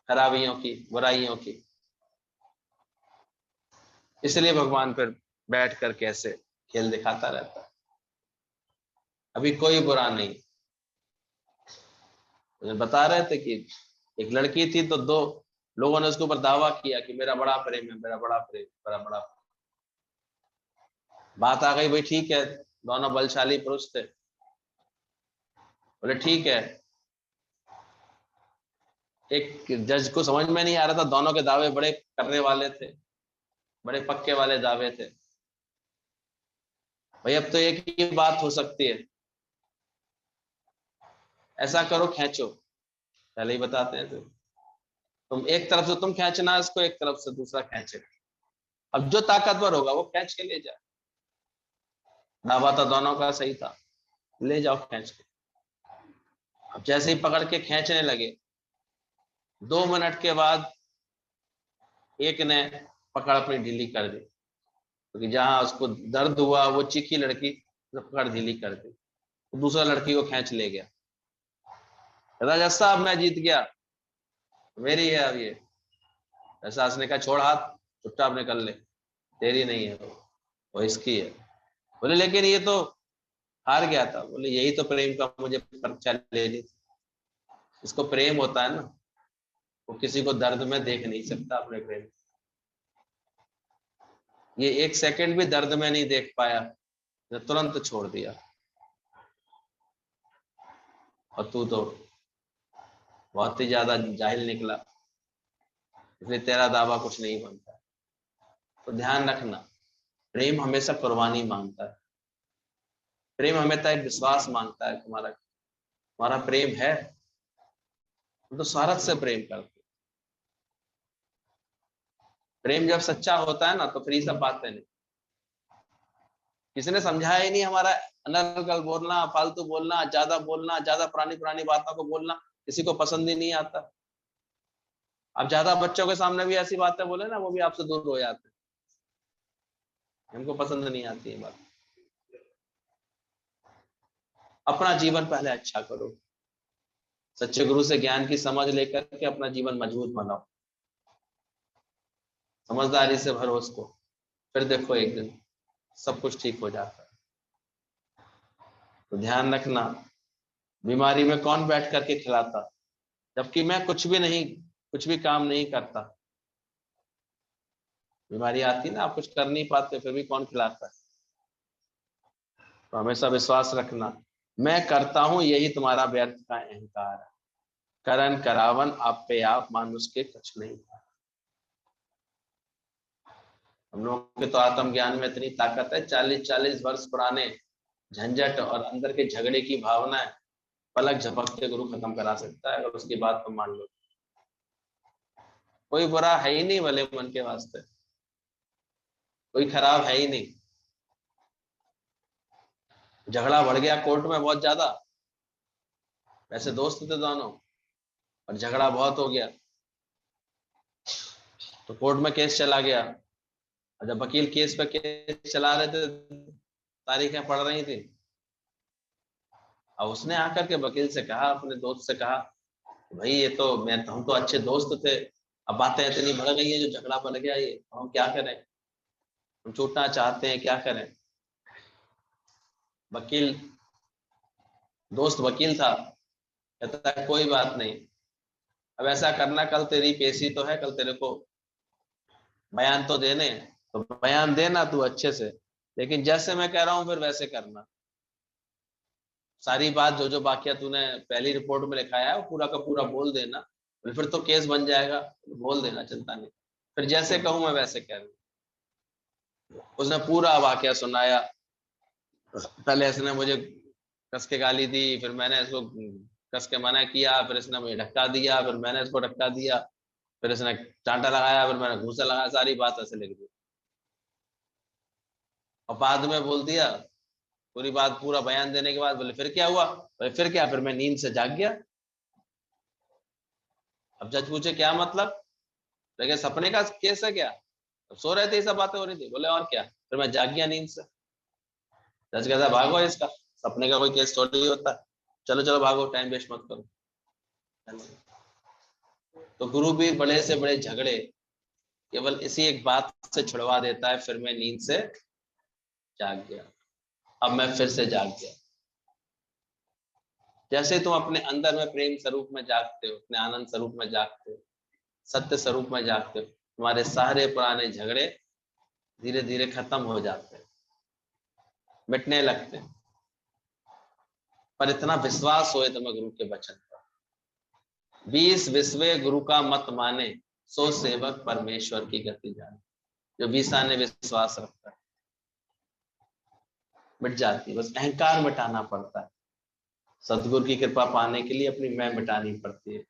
खराबियों की, बुराइयों की। इसलिए भगवान फिर बैठ कर कैसे खेल दिखाता रहता है। अभी कोई बुरा नहीं। मुझे बता रहे थे कि एक लड़की थी, तो दो लोगों ने उसके ऊपर दावा किया कि मेरा बड़ा प्रेम है, मेरा बड़ा प्रेम, मेरा बड़ा प्रेम। बात आ गई, भाई ठीक है, दोनों बलशाली पुरुष थे। बोले ठीक है। एक जज को समझ में नहीं आ रहा था, दोनों के दावे बड़े करने वाले थे, बड़े पक्के वाले दावे थे। भाई अब तो एक ही बात हो सकती है, ऐसा करो खींचो, पहले ही बताते हैं। तो तुम एक तरफ से तुम खींचना इसको, एक तरफ से दूसरा खींचेगा। अब जो ताकतवर होगा वो खींच के ले जाए। दावा तो दोनों का सही था, ले जाओ खींच के। अब जैसे ही पकड़ के खींचने लगे, 2 मिनट के बाद एक ने पकड़ अपनी ढीली कर दी, क्योंकि जहां उसको दर्द हुआ वो चीखी लड़की, तो पकड़ ढीली कर दी, तो दूसरा लड़की को खींच ले गया। राजा साहब मैं जीत गया, मेरी है अब ये। एहसास ने कहा छोड़ हाथ, चुपचाप निकल ले, तेरी नहीं है वो इसकी है। बोले लेकिन ये तो हार गया था। बोले यही तो प्रेम का मुझे परीक्षा लेनी थी। इसको प्रेम होता है ना, वो किसी को दर्द में देख नहीं सकता अपने प्रेम। ये 1 सेकंड भी दर्द में नहीं देख पाया, ने तुरंत छोड़ दिया। और तू तो बहुत ही ज्यादा जाहिल निकला, इसलिए तेरा दावा कुछ नहीं बनता। तो ध्यान रखना, प्रेम हमेशा कुर्बानी मांगता है। प्रेम हमेशा एक विश्वास मांगता है। तुम्हारा प्रेम है, तुम तो स्वार्थ से प्रेम करते। प्रेम जब सच्चा होता है ना तो फिर सब बातें नहीं। किसी ने समझाया ही नहीं हमारा अनर्गल बोलना, फालतू बोलना, ज्यादा पुरानी पुरानी बातों को बोलना किसी को पसंद ही नहीं आता। आप ज्यादा बच्चों के सामने भी ऐसी बातें बोले ना, वो भी आपसे दूर हो जाते हैं, उनको पसंद नहीं आती है बात। अपना जीवन पहले अच्छा करो, सच्चे गुरु से ज्ञान की समझ लेकर के अपना जीवन मजबूत बनाओ, समझदारी से भरो उसको, फिर देखो एक दिन सब कुछ ठीक हो जाता है। तो ध्यान रखना, बीमारी में कौन बैठ करके खिलाता, जबकि मैं कुछ भी काम नहीं करता। बीमारी आती ना, आप कुछ कर नहीं पाते, फिर भी कौन खिलाता है। तो हमेशा विश्वास रखना, मैं करता हूं यही तुम्हारा व्यर्थ का अहंकार है। करन करावन आप पे आप मानुष के कुछ नहीं था। हम लोग के तो आत्मज्ञान में इतनी ताकत है, 40-40 वर्ष पुराने झंझट और अंदर के झगड़े की भावना है, पलक झपकते गुरु खत्म करा सकता है, अगर उसकी बात को मान लो। कोई बुरा है ही नहीं भले मन के वास्ते, कोई खराब है ही नहीं। झगड़ा बढ़ गया कोर्ट में बहुत ज्यादा, वैसे दोस्त थे दोनों, और झगड़ा बहुत हो गया तो कोर्ट में केस चला गया। और जब वकील केस पे केस चला रहे थे, तारीखें पढ़ रही थी, अब उसने आकर के वकील से कहा, अपने दोस्त से कहा, भाई ये तो हम तो अच्छे दोस्त थे, अब बातें इतनी बढ़ गई है, जो झगड़ा बढ़ गया ये हम क्या करें, हम छूटना चाहते हैं, क्या करें। दोस्त वकील था, कहता है कोई बात नहीं, अब ऐसा करना, कल तेरी पेशी तो है, कल तेरे को बयान तो देने, तो बयान देना तू अच्छे से, लेकिन जैसे मैं कह रहा हूं फिर वैसे करना। सारी बात जो बाकिया तूने पहली रिपोर्ट में लिखाया है वो पूरा का पूरा बोल देना, फिर तो केस बन जाएगा, बोल देना, चिंता नहीं, फिर जैसे कहूं मैं वैसे कहना। उसने पूरा वाकया सुनाया। पहले इसने मुझे कस के गाली दी, फिर मैंने इसको कस के मना किया, फिर इसने मुझे धक्का दिया, फिर मैंने इसको धक्का दिया, फिर इसने चांटा लगाया, फिर मैंने घूसा लगाया, सारी बात ऐसे लिख दी। और बाद में बोल दिया, पूरी बात पूरा बयान देने के बाद बोले फिर क्या हुआ, बोले फिर क्या, फिर मैं नींद से जाग गया। अब जज पूछे क्या मतलब, लेकिन सपने का केस है क्या, अब सो रहे थे, ये सब बातें हो रही थी। बोले और क्या, फिर मैं जाग गया नींद से। जज कहता भागो इसका, सपने का कोई केस थोड़ी होता है, चलो चलो भागो, टाइम वेस्ट मत करो। तो गुरु भी बड़े से बड़े झगड़े केवल इसी एक बात से छुड़वा देता है, फिर मैं नींद से जाग गया, अब मैं फिर से जाग गया। जैसे तुम अपने अंदर में प्रेम स्वरूप में जागते हो, अपने आनंद स्वरूप में जागते हो, सत्य स्वरूप में जागते हो, तुम्हारे सारे पुराने झगड़े धीरे धीरे खत्म हो जाते हैं, मिटने लगते हैं। पर इतना विश्वास होए तुम्हें गुरु के वचन पर, 20 विश्वे गुरु का मत माने, सो सेवक परमेश्वर की गति जाने। जो 20 ने विश्वास रखता है, मिट जाती है। बस अहंकार मिटाना पड़ता है। सदगुरु की कृपा पाने के लिए अपनी मैं मिटानी पड़ती है।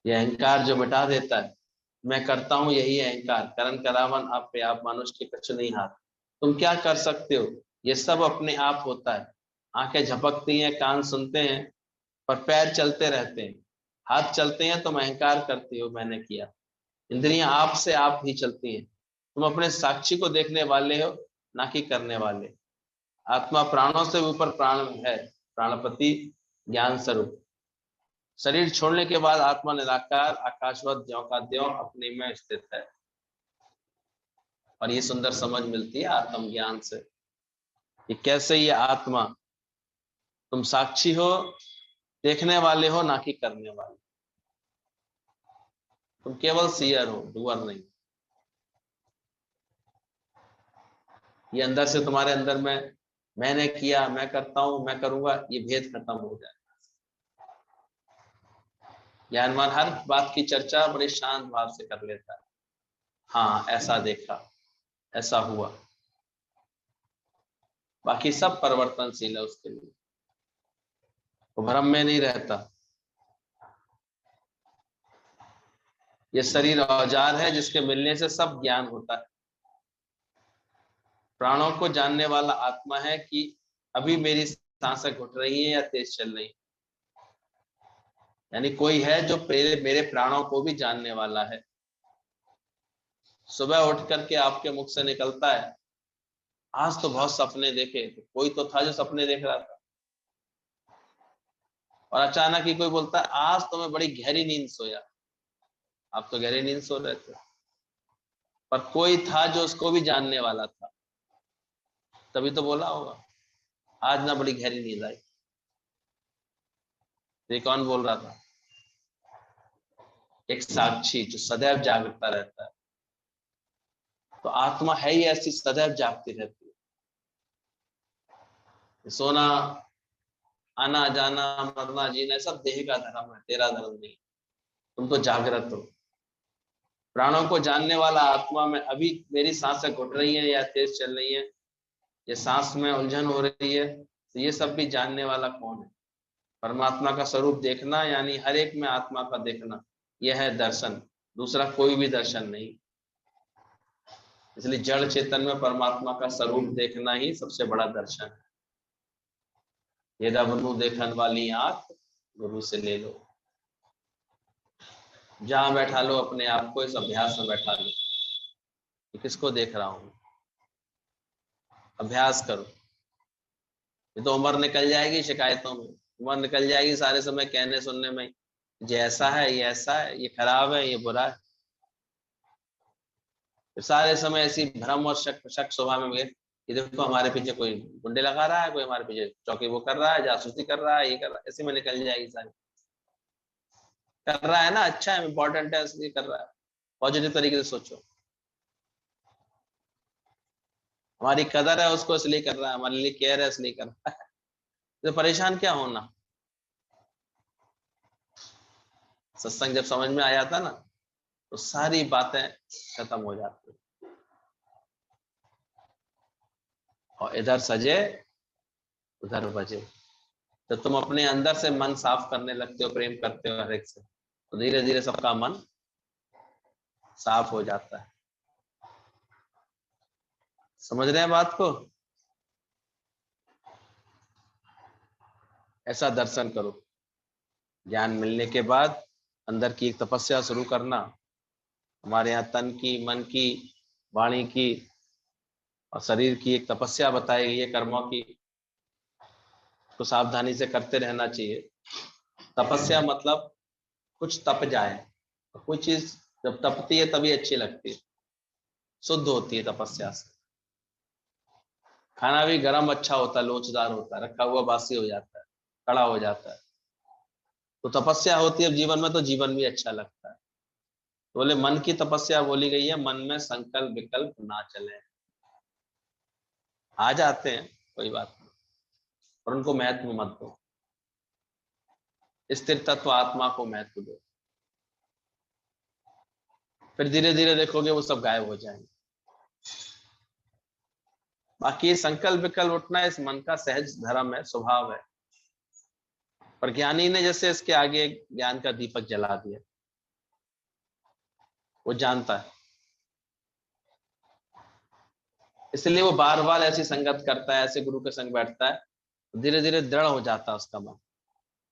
ये अहंकार जो मिटा देता है, मैं करता हूं, यही अहंकार। करण करावन आप पे आप मनुष्य के कछु नहीं हाथ। तुम क्या कर सकते हो, ये सब अपने आप होता है। आंखें झपकती हैं, कान सुनते हैं, पर पैर चलते रहते हैं, हाथ चलते हैं, तुम अहंकार करते हो मैंने किया। इंद्रियां आप से आप ही चलती हैं। तुम अपने साक्षी को देखने वाले हो, ना कि करने वाले। आत्मा प्राणों से ऊपर प्राण है, प्राणपति ज्ञान स्वरूप। शरीर छोड़ने के बाद आत्मा निराकार आकाशवत ज्यों का त्यों अपने में स्थित है। और ये सुंदर समझ मिलती है आत्मज्ञान से कि कैसे ये आत्मा, तुम साक्षी हो, देखने वाले हो, ना कि करने वाले। तुम केवल सीयर हो, डूअर नहीं। ये अंदर से तुम्हारे अंदर में मैंने किया, मैं करता हूं, मैं करूंगा, ये भेद खत्म हो जाए। ज्ञानवान हर बात की चर्चा बड़े शांत भाव से कर लेता है। हाँ ऐसा देखा, ऐसा हुआ, बाकी सब परिवर्तनशील है उसके लिए। वो भ्रम में नहीं रहता। ये शरीर औजार है जिसके मिलने से सब ज्ञान होता है। प्राणों को जानने वाला आत्मा है कि अभी मेरी सांसें घुट रही हैं या तेज चल रही है। यानी कोई है जो मेरे प्राणों को भी जानने वाला है। सुबह उठ करके आपके मुख से निकलता है, आज तो बहुत सपने देखे। तो कोई तो था जो सपने देख रहा था। और अचानक ही कोई बोलता है, आज तो मैं बड़ी गहरी नींद सोया। आप तो गहरी नींद सो रहे थे, पर कोई था जो उसको भी जानने वाला था, तभी तो बोला होगा आज ना बड़ी गहरी नींद आई। ये कौन बोल रहा था? एक साक्षी जो सदैव जागता रहता है। तो आत्मा है ही ऐसी, सदैव जागती रहती है। सोना, आना जाना, मरना जीना सब देह का धर्म है, तेरा धर्म नहीं। तुम तो जागृत हो। प्राणों को जानने वाला आत्मा में अभी मेरी सांसें घुट रही हैं या तेज चल रही हैं, ये सांस में उलझन हो रही है, तो ये सब भी जानने वाला कौन है? परमात्मा का स्वरूप देखना, यानी हर एक में आत्मा का देखना, यह है दर्शन। दूसरा कोई भी दर्शन नहीं। इसलिए जड़ चेतन में परमात्मा का स्वरूप देखना ही सबसे बड़ा दर्शन है। ये रब देखन वाली आंख गुरु से ले लो। जहां बैठा लो अपने आप को, इस अभ्यास में बैठा लो कि किसको देख रहा हूं। अभ्यास करो। ये तो उम्र निकल जाएगी शिकायतों में, उम्र निकल जाएगी सारे समय कहने सुनने में, ये ऐसा है, ये ऐसा है, ये खराब है, ये बुरा है। सारे समय ऐसी भ्रम और शक स्वभाव में, ये देखो हमारे पीछे कोई गुंडे लगा रहा है, कोई हमारे पीछे चौकी वो कर रहा है, जासूसी कर रहा है, ये कर रहा है, ऐसे में निकल जाएगी सारी। कर रहा है ना, अच्छा है, इंपॉर्टेंट है, इसलिए कर रहा है। पॉजिटिव तरीके से सोचो। हमारी कदर है उसको इसलिए कर रहा है, हमारे लिए केयर है इसलिए कर रहा है। तो परेशान क्या होना। सत्संग जब समझ में आ जाता ना, तो सारी बातें खत्म हो जाती। और इधर सजे उधर बजे। तो तुम अपने अंदर से मन साफ करने लगते हो, प्रेम करते हो हर एक से, तो धीरे धीरे सबका मन साफ हो जाता है। समझ रहे हैं बात को? ऐसा दर्शन करो। ज्ञान मिलने के बाद अंदर की एक तपस्या शुरू करना। हमारे यहाँ तन की, मन की, वाणी की और शरीर की एक तपस्या बताई गई है, कर्मों की। तो सावधानी से करते रहना चाहिए। तपस्या मतलब कुछ तप जाए। कोई चीज जब तपती है तभी अच्छी लगती है, शुद्ध होती है तपस्या से। खाना भी गर्म अच्छा होता है, लोचदार होता है, रखा हुआ बासी हो जाता है, कड़ा हो जाता है। तो तपस्या होती है जीवन में, तो जीवन भी अच्छा लगता है। तो बोले मन की तपस्या बोली गई है, मन में संकल्प विकल्प ना चले। आ जाते हैं, कोई बात नहीं, और उनको महत्व मत दो। स्थिर तत्व आत्मा को महत्व दो। फिर धीरे धीरे देखोगे वो सब गायब हो जाएंगे। बाकी संकल्प विकल्प उठना इस मन का सहज धर्म है, स्वभाव है। पर ज्ञानी ने जैसे इसके आगे ज्ञान का दीपक जला दिया, वो जानता है, इसलिए वो बार बार ऐसी संगत करता है, ऐसे गुरु के संग बैठता है, धीरे धीरे दृढ़ हो जाता है उसका मन,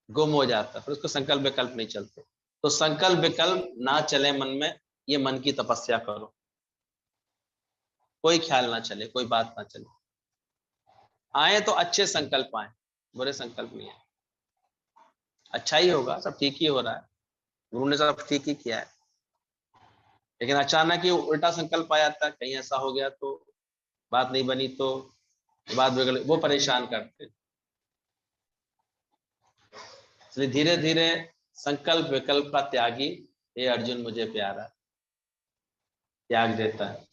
गुम हो जाता है, फिर उसको संकल्प विकल्प नहीं चलते। तो संकल्प विकल्प ना चले मन में, ये मन की तपस्या करो। कोई ख्याल ना चले, कोई बात ना चले, आए तो अच्छे संकल्प आए, बुरे संकल्प नहीं आए। अच्छा ही होगा, सब ठीक ही हो रहा है, गुरु ने सब ठीक ही किया है, लेकिन अचानक ही उल्टा संकल्प आ जाता है, कहीं ऐसा हो गया तो, बात नहीं बनी तो, बात बिगड़, वो परेशान करते। इसलिए धीरे धीरे संकल्प विकल्प का त्यागी, ये अर्जुन मुझे प्यारा, त्याग देता है।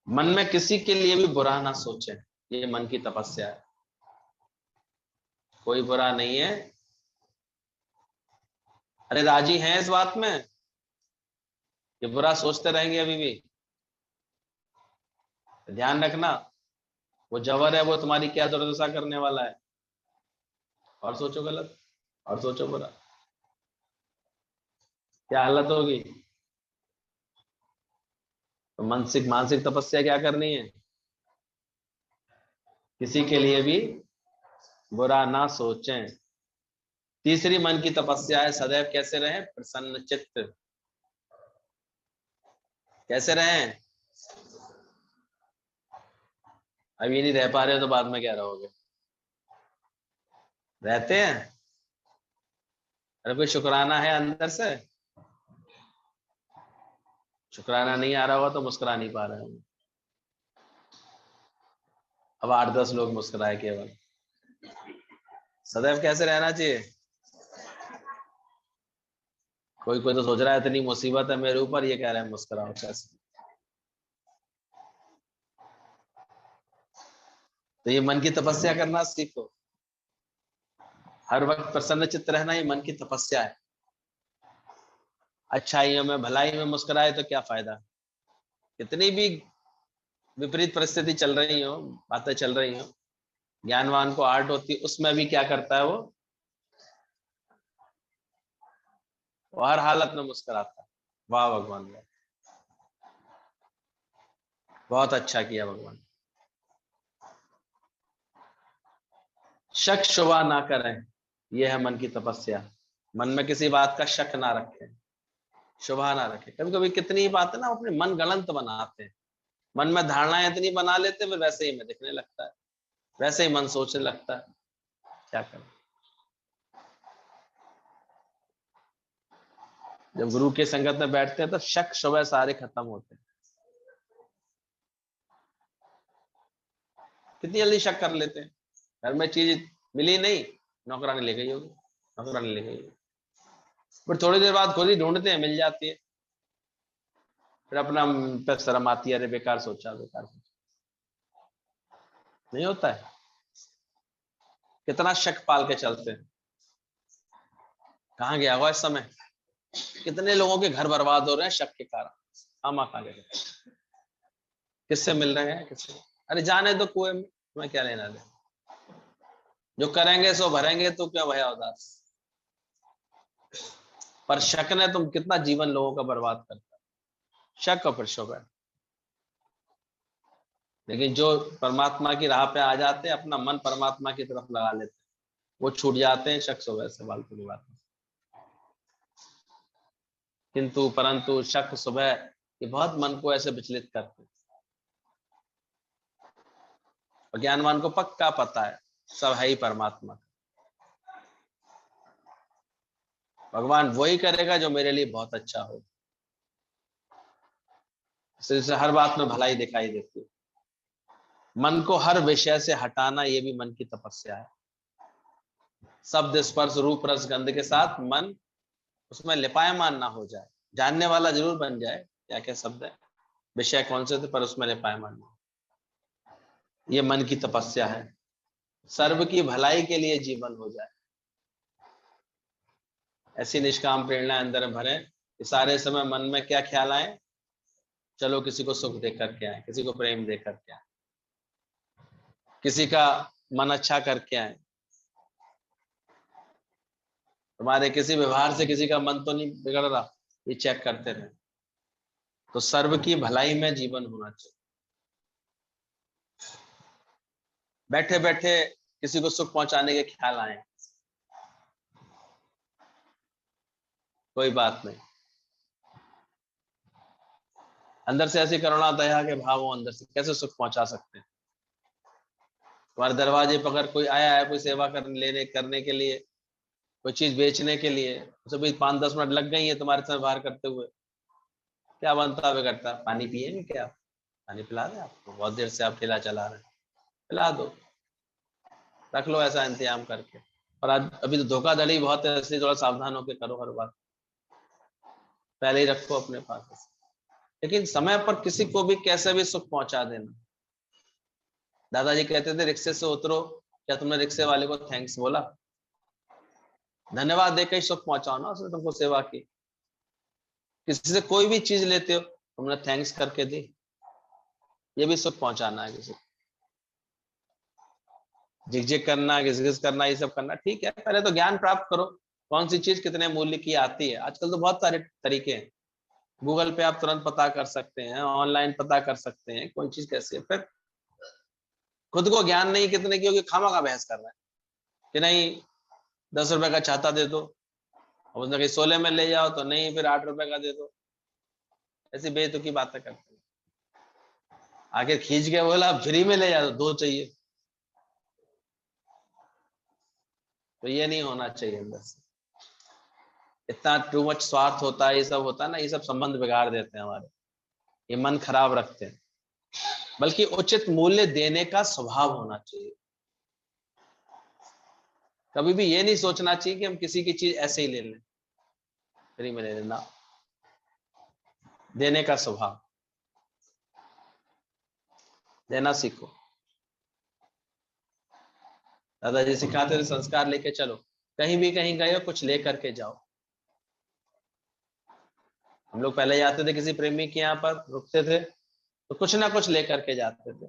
मन में किसी के लिए भी बुरा ना सोचे, ये मन की तपस्या है। कोई बुरा नहीं है, अरे राजी हैं इस बात में कि बुरा सोचते रहेंगे अभी भी? ध्यान रखना, वो जवर है, वो तुम्हारी क्या दुर्दशा करने वाला है। और सोचो गलत, और सोचो बुरा, क्या हालत होगी। तो मानसिक मानसिक तपस्या क्या करनी है? किसी के लिए भी बुरा ना सोचें। तीसरी मन की तपस्या है, सदैव कैसे रहें? प्रसन्न चित्त। कैसे रहें? अभी नहीं रह पा रहे हो तो बाद में क्या रहोगे? रहते हैं। अरे कोई शुक्राना है अंदर से? शुक्राना नहीं आ रहा होगा तो मुस्कुरा नहीं पा रहे होंगे। अब 8-10 लोग मुस्कुराए केवल। सदैव कैसे रहना चाहिए? कोई कोई तो सोच रहा है इतनी मुसीबत है मेरे ऊपर, ये कह रहा है मुस्कुराओ। कैसे? तो ये मन की तपस्या करना सीखो। हर वक्त प्रसन्न चित्त रहना, ये मन की तपस्या है। अच्छाइयों में, भलाई में मुस्कुराए तो क्या फायदा? कितनी भी विपरीत परिस्थिति चल रही हो, बातें चल रही हो, ज्ञानवान को आर्ट होती, उसमें भी क्या करता है वो हर हालत में मुस्कुराता है। वाह भगवान, वाह, बहुत अच्छा किया भगवान। शक शुबा ना करें, यह है मन की तपस्या। मन में किसी बात का शक ना रखें, शुबा ना रखें। कभी कभी कितनी बातें ना अपने मन गलत बनाते हैं, मन में धारणाएं इतनी बना लेते हैं, फिर वैसे ही में दिखने लगता है, वैसे ही मन सोचने लगता है। क्या करें? जब गुरु के संगत में बैठते हैं तो शक शुबह सारे खत्म होते हैं। कितनी जल्दी शक कर लेते हैं, घर में चीज मिली नहीं, नौकरानी ले गई होगी, नौकरानी ले गई होगी, फिर थोड़ी देर बाद खुद ही ढूंढते हैं, मिल जाती है, फिर अपना पे शर्म आती है, अरे बेकार सोचा, बेकार सोचा। नहीं होता है? कितना शक पाल के चलते हैं। कहाँ गया हुआ इस समय? कितने लोगों के घर बर्बाद हो रहे हैं शक के कारण। हम कहाँ गए? किससे मिल रहे हैं, किससे? अरे जाने दो कुएं में, तुम्हें क्या लेना दे, जो करेंगे सो भरेंगे, तो क्या भया उदास। पर शक ने तुम कितना जीवन लोगों का बर्बाद करता है, शक और फिर शुभ। लेकिन जो परमात्मा की राह पे आ जाते हैं, अपना मन परमात्मा की तरफ लगा लेते हैं, वो छूट जाते हैं शक शुभ से, फालतू की बात। किंतु परंतु शक सुबह ये बहुत मन को ऐसे विचलित करते हैं। और ज्ञानवान को पक्का पता है सब है ही परमात्मा। भगवान वही करेगा जो मेरे लिए बहुत अच्छा हो। इससे हर बात में भलाई दिखाई देती है। मन को हर विषय से हटाना, ये भी मन की तपस्या है। शब्द स्पर्श रूप रस गंध के साथ मन उसमें लिपायमान ना हो जाए, जानने वाला जरूर बन जाए क्या क्या शब्द है, विषय कौन से थे, पर उसमें लिपायमान ना। ये मन की तपस्या है। सर्व की भलाई के लिए जीवन हो जाए, ऐसी निष्काम प्रेरणा अंदर भरे कि सारे समय मन में क्या ख्याल आए, चलो किसी को सुख दे करके आए, किसी को प्रेम दे करके आए, किसी का मन अच्छा करके आए, तुम्हारे किसी व्यवहार से किसी का मन तो नहीं बिगड़ रहा, ये चेक करते रहे। तो सर्व की भलाई में जीवन होना चाहिए। बैठे बैठे किसी को सुख पहुंचाने के ख्याल आए, कोई बात नहीं, अंदर से ऐसी करुणा दया के भाव हो, अंदर से कैसे सुख पहुंचा सकते हैं। तुम्हारे दरवाजे पर अगर कोई आया है, कोई सेवा करने के लिए, कोई चीज बेचने के लिए, उसे भी 5-10 मिनट लग गई है तुम्हारे से व्यवहार करते हुए, क्या बनता है करता, पानी पिएंगे क्या, पानी पिला दें आपको, बहुत देर से आप ठेला चला रहे हैं, पिला दो, रख लो ऐसा इंतजाम करके। और आज अभी तो धोखाधड़ी बहुत है, इसलिए थोड़ा सावधान होकर करो, हर बात पहले ही रखो अपने पास। लेकिन समय पर किसी को भी कैसे भी सुख पहुंचा देना। दादाजी कहते थे रिक्शे से उतरो, क्या तुमने रिक्शे वाले को थैंक्स बोला? धन्यवाद देकर ही सुख पहुंचाओ ना, उसने तुमको सेवा की। किसी से कोई भी चीज लेते हो, तुमने थैंक्स करके दी, ये भी सुख पहुंचाना है किसी को। झिकझिक करना, घिस करना, ये सब करना ठीक है, पहले तो ज्ञान प्राप्त करो, कौन सी चीज कितने मूल्य की आती है। आजकल तो बहुत सारे तरीके हैं, गूगल पे आप तुरंत पता कर सकते हैं, ऑनलाइन पता कर सकते हैं कौन चीज कैसी है। फिर खुद को ज्ञान नहीं कितने की होगी, खामा का बहस कर रहा है कि नहीं 10 रुपए का छाता दे दो, अब उसने कहीं 16 में ले जाओ तो नहीं, फिर 8 रुपए का दे दो, ऐसी बेतुकी बातें करते हैं। आखिर खींच के बोला फ्री में ले जाओ, 2 चाहिए, तो ये नहीं होना चाहिए अंदर से। इतना टू मच स्वार्थ होता है, ये सब होता है ना, ये सब संबंध बिगाड़ देते हैं हमारे, ये मन खराब रखते हैं। बल्कि उचित मूल्य देने का स्वभाव होना चाहिए। कभी भी ये नहीं सोचना चाहिए कि हम किसी की चीज ऐसे ही ले लें, फ्री में ले लेना। देने का स्वभाव, देना सीखो। दादाजी सिखाते थे संस्कार लेके चलो, कहीं भी कहीं गए हो कुछ लेकर के जाओ। हम लोग पहले जाते थे किसी प्रेमी के यहाँ पर, रुकते थे तो कुछ ना कुछ लेकर के जाते थे।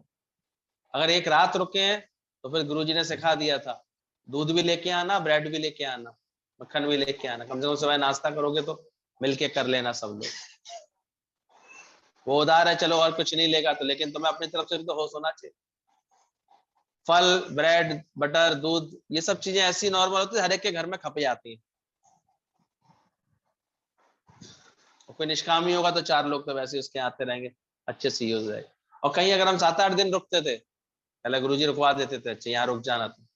अगर एक रात रुके हैं तो फिर गुरुजी ने सिखा दिया था, दूध भी लेके आना, ब्रेड भी लेके आना, मक्खन भी लेके आना, कम से कम सुबह नाश्ता करोगे तो मिलके कर लेना सब लोग। वो उधार है चलो और कुछ नहीं लेगा तो, लेकिन तुम्हें अपनी तरफ से भी तो होश होना चाहिए। फल, ब्रेड, बटर, दूध, ये सब चीजें ऐसी नॉर्मल होती है, हर एक के घर में खप जाती है। कोई निष्कामी होगा तो 4 लोग तो वैसे उसके आते रहेंगे, अच्छे से हो जाएगा। और कहीं अगर हम 7-8 दिन रुकते थे, पहले गुरुजी रुकवा देते थे, अच्छा यहाँ रुक जाना था,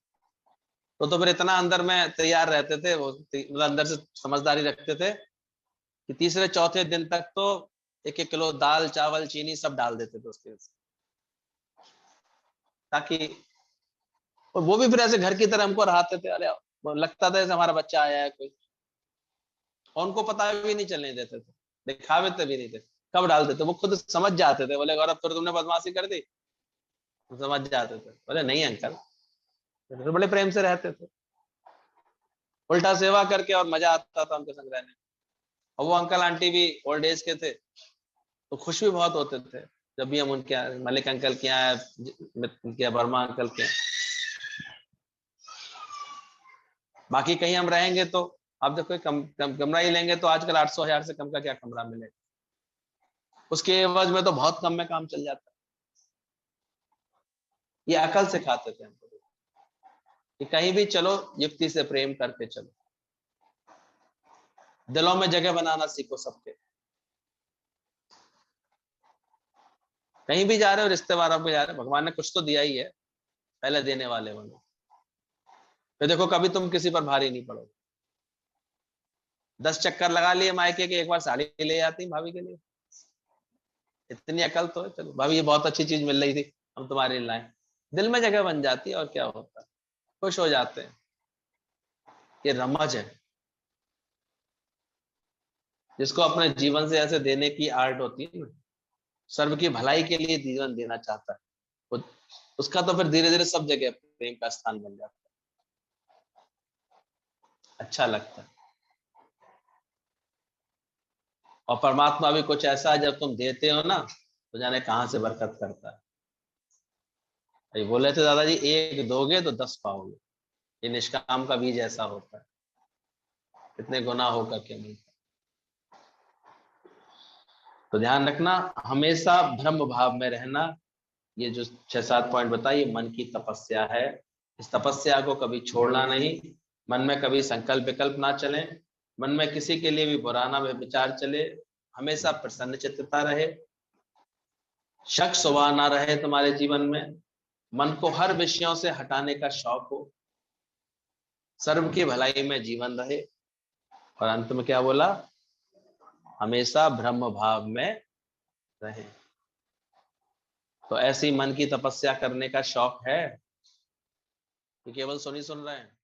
तो फिर इतना अंदर में तैयार रहते थे वो, मतलब अंदर से समझदारी रखते थे कि तीसरे चौथे दिन तक तो 1-1 किलो दाल चावल चीनी सब डाल देते थे उसके, ताकि, और वो भी फिर ऐसे घर की तरह हमको रहाते थे, अरे लगता था जैसे हमारा बच्चा आया है कोई, और उनको पता भी नहीं चलने देते थे, दिखावे भी नहीं थे, कब डालते थे वो खुद समझ जाते थे। बोले गौरव फिर तुमने बदमाशी कर दी, तो समझ जाते थे, बोले नहीं अंकल, फिर बड़े प्रेम से रहते थे, उल्टा सेवा करके और मजा आता था उनके संग रहने। और वो अंकल आंटी भी ओल्ड एज के थे, तो खुश भी बहुत होते थे जब भी हम उनके यहाँ, मलिक अंकल के यहाँ, उनके वर्मा अंकल के यहाँ। बाकी कहीं हम रहेंगे तो आप देखो कमरा ही लेंगे तो आजकल 800,000 से कम का क्या कमरा मिलेगा, उसके एवज में तो बहुत कम में काम चल जाता है। ये अकल सिखाते थे हमको कि कहीं भी चलो युक्ति से प्रेम करके चलो, दिलों में जगह बनाना सीखो सबके। कहीं भी जा रहे हो, रिश्तेदारों पे जा रहे हो, भगवान ने कुछ तो दिया ही है, पहले देने वाले बनो। फिर देखो कभी तुम किसी पर भारी नहीं पड़ोगे। 10 चक्कर लगा लिए मायके के, एक बार साड़ी ले आती भाभी के लिए, इतनी अकल तो है, चलो भाभी ये बहुत अच्छी चीज मिल रही थी, हम तुम्हारे लिए लाए, दिल में जगह बन जाती है, और क्या होता है, खुश हो जाते हैं। ये रमज है, जिसको अपने जीवन से ऐसे देने की आर्ट होती है ना, सर्व की भलाई के लिए जीवन देना चाहता है, उसका तो फिर धीरे धीरे सब जगह प्रेम का स्थान बन जाता है, अच्छा लगता है। और परमात्मा भी कुछ ऐसा है, जब तुम देते हो ना तो जाने कहां से बरकत करता है। ये बोले थे दादाजी, एक दोगे तो 10 पाओगे। ये निष्काम का बीज ऐसा होता है, कितने गुना होकर के मिलता। तो ध्यान रखना, हमेशा ब्रह्म भाव में रहना। ये जो 6-7 पॉइंट बताइए, मन की तपस्या है। इस तपस्या को कभी छोड़ना नहीं। मन में कभी संकल्प विकल्प ना चले, मन में किसी के लिए भी बुरा ना विचार चले। हमेशा प्रसन्न चित्तता रहे, शक स्वभाव ना रहे तुम्हारे जीवन में। मन को हर विषयों से हटाने का शौक हो, सर्व की भलाई में जीवन रहे। और अंत में क्या बोला? हमेशा ब्रह्म भाव में रहे। तो ऐसी मन की तपस्या करने का शौक है कि केवल सुन रहे हैं?